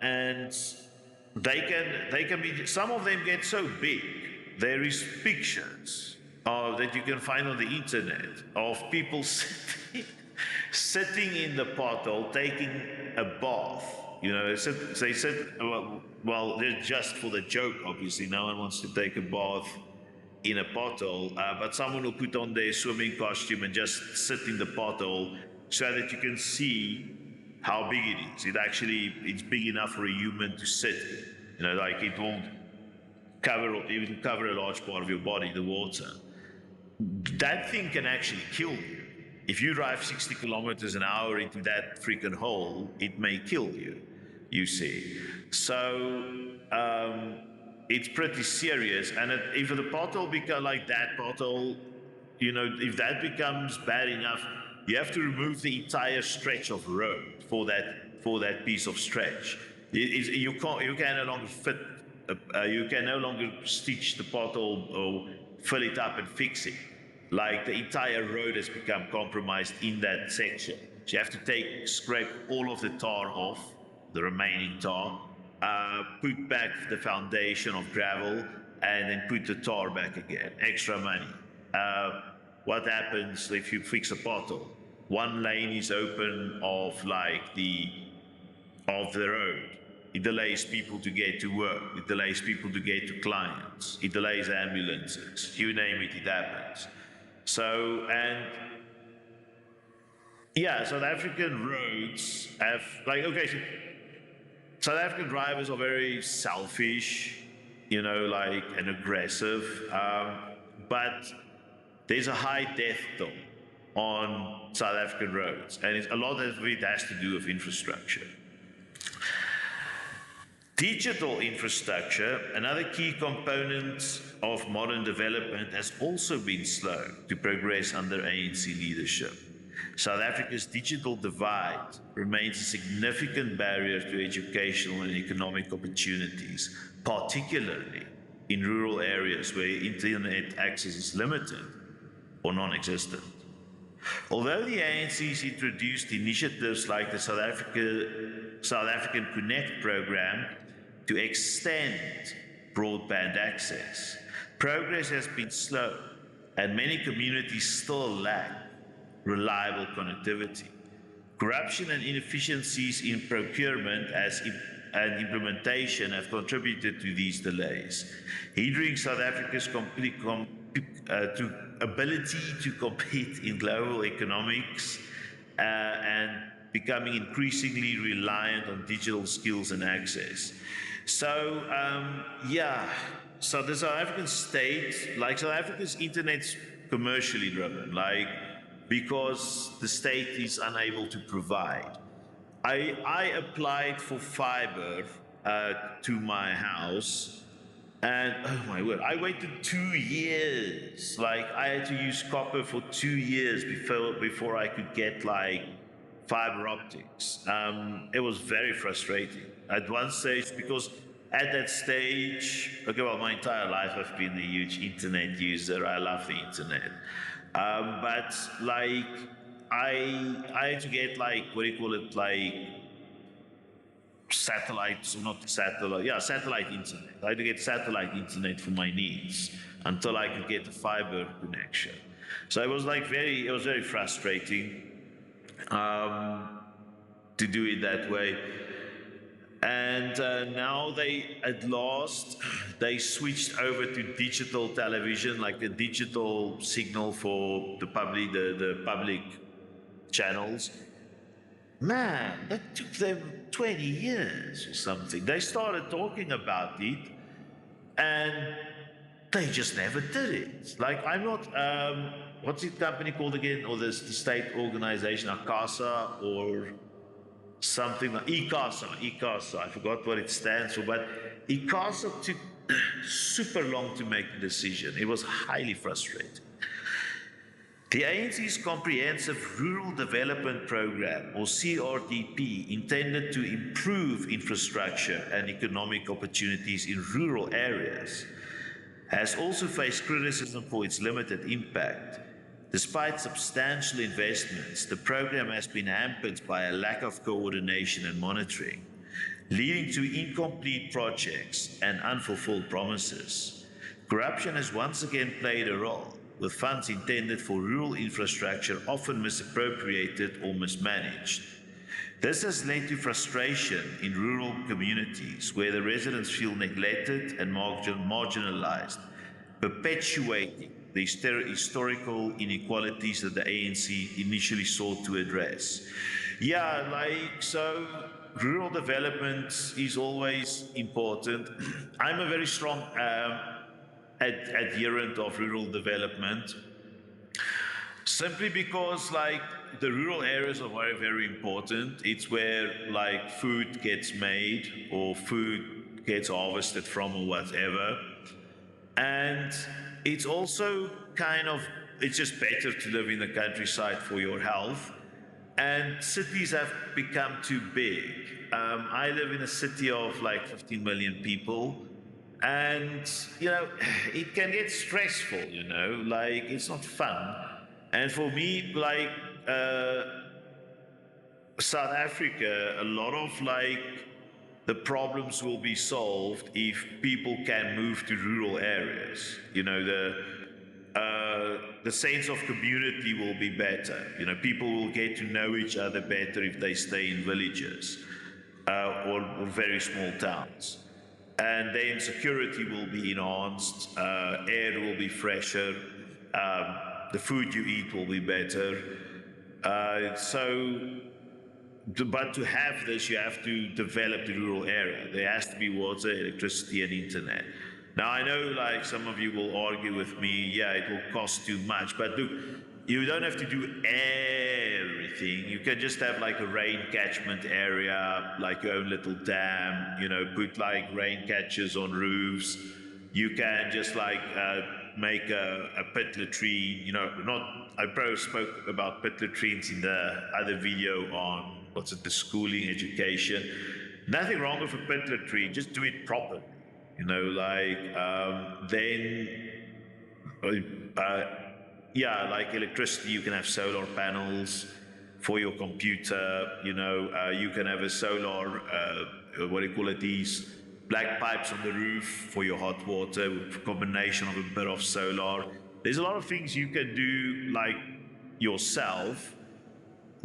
And they can be. Some of them get so big. There is pictures that you can find on the internet of people sitting in the pothole taking a bath. They said, well, they're just for the joke, obviously. No one wants to take a bath in a pothole, but someone will put on their swimming costume and just sit in the pothole so that you can see how big it is. It's big enough for a human to sit in. Like it won't cover a large part of your body, the water. That thing can actually kill you. If you drive 60 kilometers an hour into that freaking hole, it may kill you, you see. So it's pretty serious. And if the pothole becomes like that pothole, if that becomes bad enough, you have to remove the entire stretch of road for that piece of stretch. You can no longer fit. You can no longer stitch the pothole or fill it up and fix it. Like the entire road has become compromised in that section. So you have to scrape all of the tar off, the remaining tar, put back the foundation of gravel, and then put the tar back again. Extra money. What happens if you fix a pothole? One lane is open of the road. It delays people to get to work. It delays people to get to clients. It delays ambulances. You name it, it happens. So, South African roads have, South African drivers are very selfish, and aggressive, but there's a high death toll on South African roads, and a lot of it has to do with infrastructure. Digital infrastructure, another key component of modern development, has also been slow to progress under ANC leadership. South Africa's digital divide remains a significant barrier to educational and economic opportunities, particularly in rural areas where internet access is limited or non-existent. Although the ANC has introduced initiatives like the South African Connect program to extend broadband access, progress has been slow, and many communities still lack reliable connectivity. Corruption and inefficiencies in procurement and implementation have contributed to these delays, hindering South Africa's ability to compete in global economics and becoming increasingly reliant on digital skills and access. So, so the South African state, South Africa's internet's commercially driven, because the state is unable to provide. I applied for fiber to my house, and oh my word, I waited 2 years. I had to use copper for 2 years before I could get fiber optics. It was very frustrating at one stage, because at that stage, my entire life I've been a huge internet user. I love the internet. But I had to get satellite internet. I had to get satellite internet for my needs until I could get the fiber connection. So it was very frustrating to do it that way. And now at last they switched over to digital television, like a digital signal for the public channels. Man, that took them 20 years or something. They started talking about it and they just never did it. Like, I'm not, what's the company called again? Or this the state organization, ACASA or something like ICASA. I forgot what it stands for, but ICASA took super long to make the decision. It was highly frustrating. The ANC's Comprehensive Rural Development Program, or CRDP, intended to improve infrastructure and economic opportunities in rural areas, has also faced criticism for its limited impact. Despite substantial investments, the program has been hampered by a lack of coordination and monitoring, leading to incomplete projects and unfulfilled promises. Corruption has once again played a role, with funds intended for rural infrastructure often misappropriated or mismanaged. This has led to frustration in rural communities where the residents feel neglected and marginalized, perpetuating the historical inequalities that the ANC initially sought to address. Yeah, like, so rural development is always important. I'm a very strong adherent of rural development, simply because, like, the rural areas are very, very important. It's where, like, food gets made or food gets harvested from or whatever. And it's also it's just better to live in the countryside for your health. And cities have become too big. I live in a city of like 15 million people. And, it can get stressful, like, it's not fun. And for me, like, South Africa, a lot of, like, the problems will be solved if people can move to rural areas. The sense of community will be better. People will get to know each other better if they stay in villages or very small towns. And then security will be enhanced, air will be fresher, the food you eat will be better. But to have this, you have to develop the rural area. There has to be water, electricity, and internet. Now, I know, like, some of you will argue with me, yeah, it will cost too much, but look, you don't have to do everything. You can just have, like, a rain catchment area, like your own little dam, put, like, rain catchers on roofs. You can just, like, make a pit latrine, I probably spoke about pit latrines in the other video on, the schooling education. Nothing wrong with a pit latrine, just do it properly. Like electricity, you can have solar panels for your computer. You can have a solar, these black pipes on the roof for your hot water, with a combination of a bit of solar. There's a lot of things you can do, like, yourself.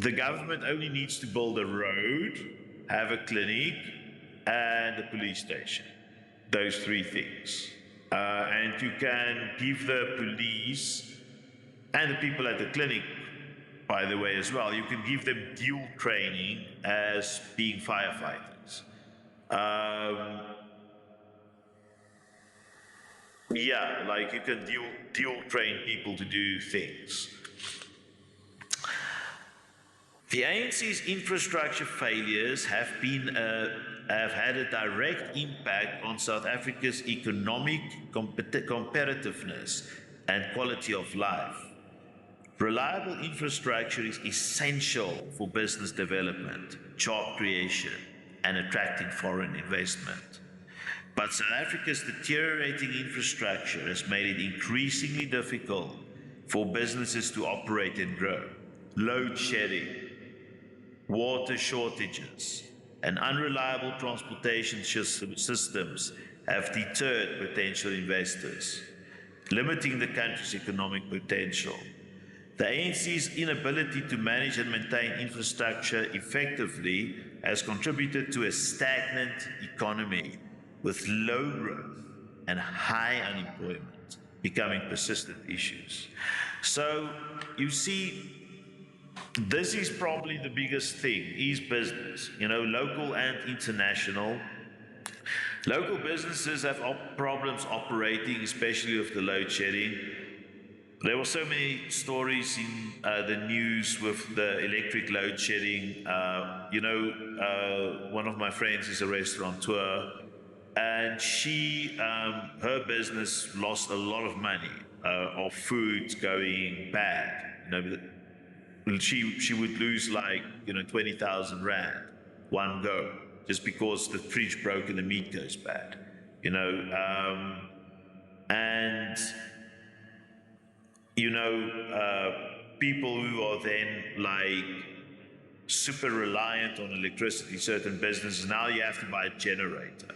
The government only needs to build a road, have a clinic, and a police station. Those three things. And you can give the police and the people at the clinic, by the way, as well, you can give them dual training as being firefighters. Like, you can dual train people to do things. The ANC's infrastructure failures have had a direct impact on South Africa's economic competitiveness and quality of life. Reliable infrastructure is essential for business development, job creation, and attracting foreign investment. But South Africa's deteriorating infrastructure has made it increasingly difficult for businesses to operate and grow. Load shedding, water shortages, and unreliable transportation systems have deterred potential investors, limiting the country's economic potential. The ANC's inability to manage and maintain infrastructure effectively has contributed to a stagnant economy with low growth and high unemployment becoming persistent issues. So, you see, This is probably the biggest thing, is business, local and international. Local businesses have problems operating, especially with the load shedding. There were so many stories in the news with the electric load shedding. One of my friends is a restaurateur, and her business lost a lot of money of food going bad. She would lose like 20,000 rand one go just because the fridge broke and the meat goes bad. And people who are then like super reliant on electricity, certain businesses, now you have to buy a generator.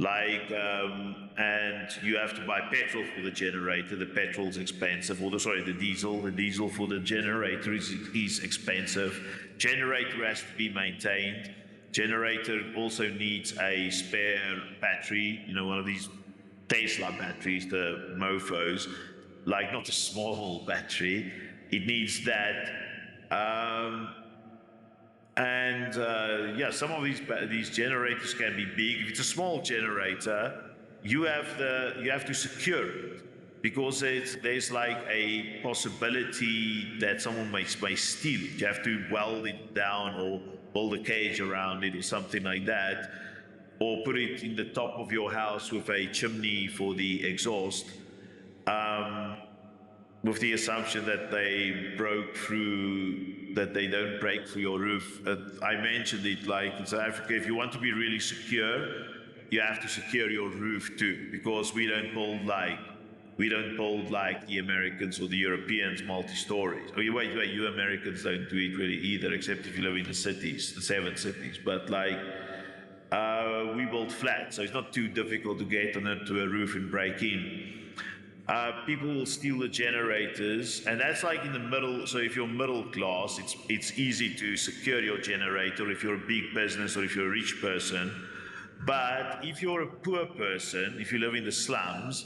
And you have to buy petrol for the generator. The petrol's expensive, the diesel. The diesel for the generator is expensive. Generator has to be maintained. Generator also needs a spare battery, one of these Tesla batteries, the mofos, like not a small battery. It needs that. Some of these generators can be big. If it's a small generator, you have to secure it because there's like a possibility that someone may steal it. You have to weld it down or build a cage around it or something like that, or put it in the top of your house with a chimney for the exhaust. With the assumption that they don't break through your roof. I mentioned it, like in South Africa, if you want to be really secure, you have to secure your roof too, because we don't build like the Americans or the Europeans multi-stories. Oh, wait, you Americans don't do it really either, except if you live in the cities, the 7 cities. But we build flats, so it's not too difficult to get onto a roof and break in. People will steal the generators, and that's like in the middle. So if you're middle class, it's easy to secure your generator if you're a big business or if you're a rich person. But if you're a poor person, if you live in the slums,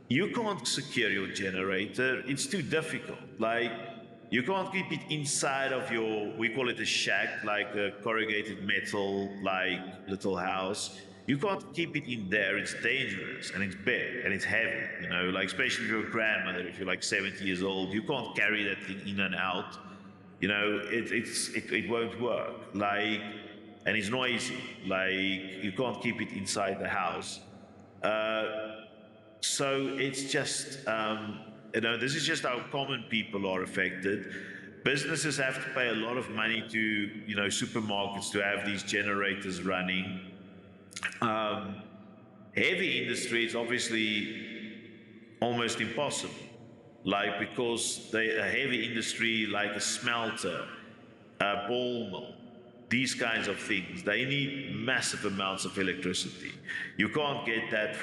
you can't secure your generator. It's too difficult. Like, you can't keep it inside of we call it a shack, like a corrugated metal, like little house. You can't keep it in there. It's dangerous and it's big and it's heavy, like especially if you're a grandmother, if you're like 70 years old, you can't carry that thing in and out. It won't work. And it's noisy. You can't keep it inside the house. So it's just, this is just how common people are affected. Businesses have to pay a lot of money to, supermarkets to have these generators running. Heavy industry is obviously almost impossible, because a heavy industry like a smelter, a ball mill, these kinds of things, they need massive amounts of electricity. You can't get that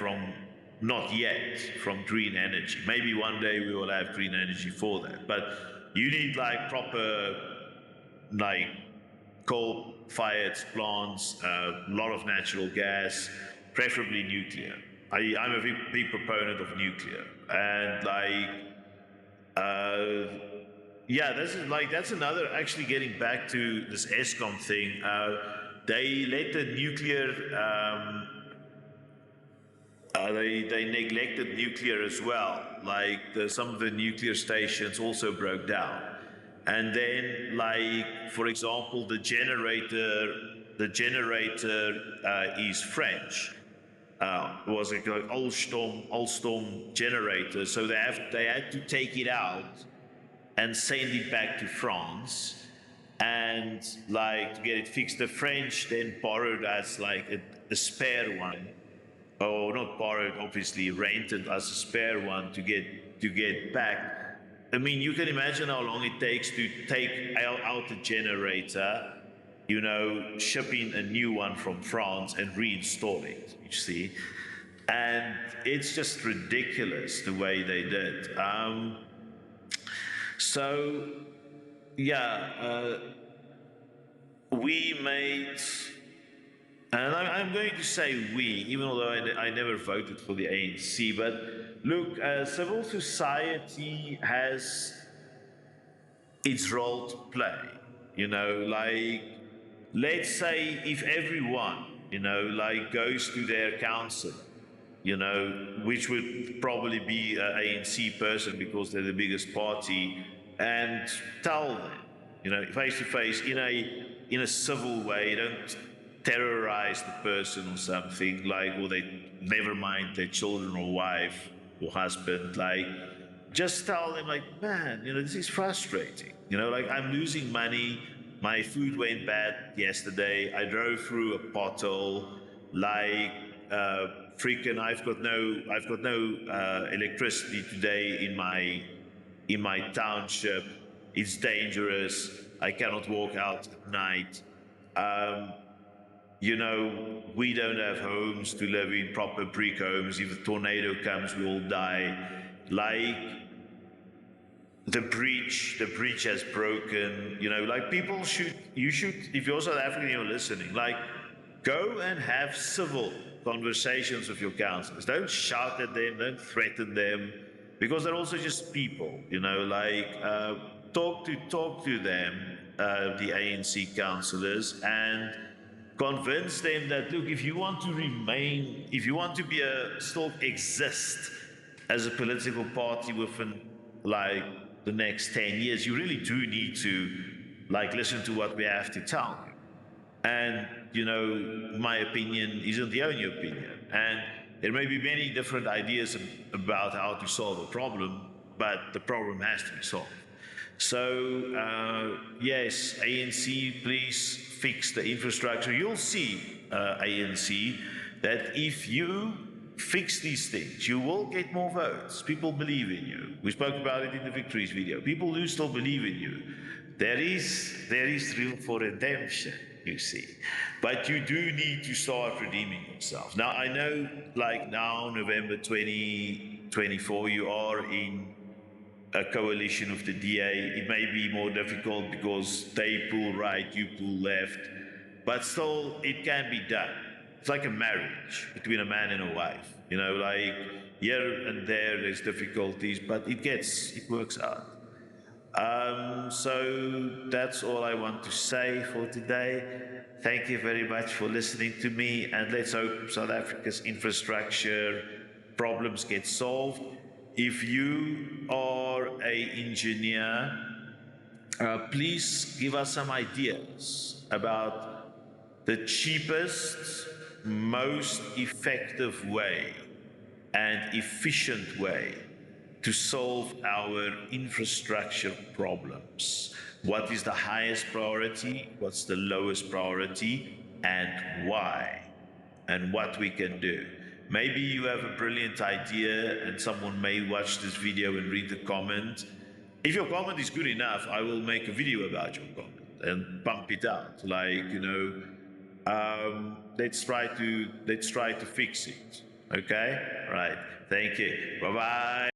not yet, from green energy. Maybe one day we will have green energy for that, but you need proper coal-fired plants, a lot of natural gas, preferably nuclear. I'm a big proponent of nuclear, and that's another. Actually, getting back to this ESCOM thing, they let the nuclear. They neglected nuclear as well. Some of the nuclear stations also broke down. And then, for example, the generator is French. Was like Alstom generator. So they had to take it out and send it back to France, and to get it fixed. The French then borrowed us a spare one, or not borrowed, obviously rented us a spare one to get back. I mean, you can imagine how long it takes to take out the generator, ship in a new one from France and reinstall it, you see. And it's just ridiculous the way they did. We made, and I'm going to say we, even although I never voted for the ANC, but look, civil society has its role to play. You know, like, let's say if everyone, you know, like goes to their council, you know, which would probably be an ANC person because they're the biggest party, and tell them, you know, face to face, in a civil way, don't terrorize the person or something, like, or they never mind their children or wife or husband, like, just tell them, like, man, you know, this is frustrating. You know, like, I'm losing money. My food went bad yesterday. I drove through a pothole. Like, freaking, I've got no electricity today in my township. It's dangerous. I cannot walk out at night. You know, we don't have homes to live in, proper brick homes. If a tornado comes, we all die. Like, the breach has broken. You know, like, you should, if you're South African, you're listening, like, go and have civil conversations with your councillors. Don't shout at them, don't threaten them, because they're also just people, you know, like, talk to them, the ANC councillors, and convince them that, look, if you want to be still exist as a political party within, like, the next 10 years, you really do need to, like, listen to what we have to tell you. And, you know, my opinion isn't the only opinion. And there may be many different ideas about how to solve a problem, but the problem has to be solved. So, yes, ANC, please fix the infrastructure. You'll see, ANC, that if you fix these things, you will get more votes. People believe in you. We spoke about it in the victories video. People do still believe in you. There is room for redemption, you see. But you do need to start redeeming yourself. Now, I know, like, now, November 2024, you are in a coalition of the DA. It may be more difficult because they pull right, you pull left, but still, it can be done. It's like a marriage between a man and a wife. You know, like, here and there's difficulties, but it works out. So that's all I want to say for today. Thank you very much for listening to me, and let's hope South Africa's infrastructure problems get solved. If you are an engineer, please give us some ideas about the cheapest, most effective way and efficient way to solve our infrastructure problems. What is the highest priority? What's the lowest priority? And why? And what we can do. Maybe you have a brilliant idea and someone may watch this video and read the comment. If your comment is good enough, I will make a video about your comment and pump it out. Like, you know, let's try to fix it. Okay? Right. Thank you. Bye-bye.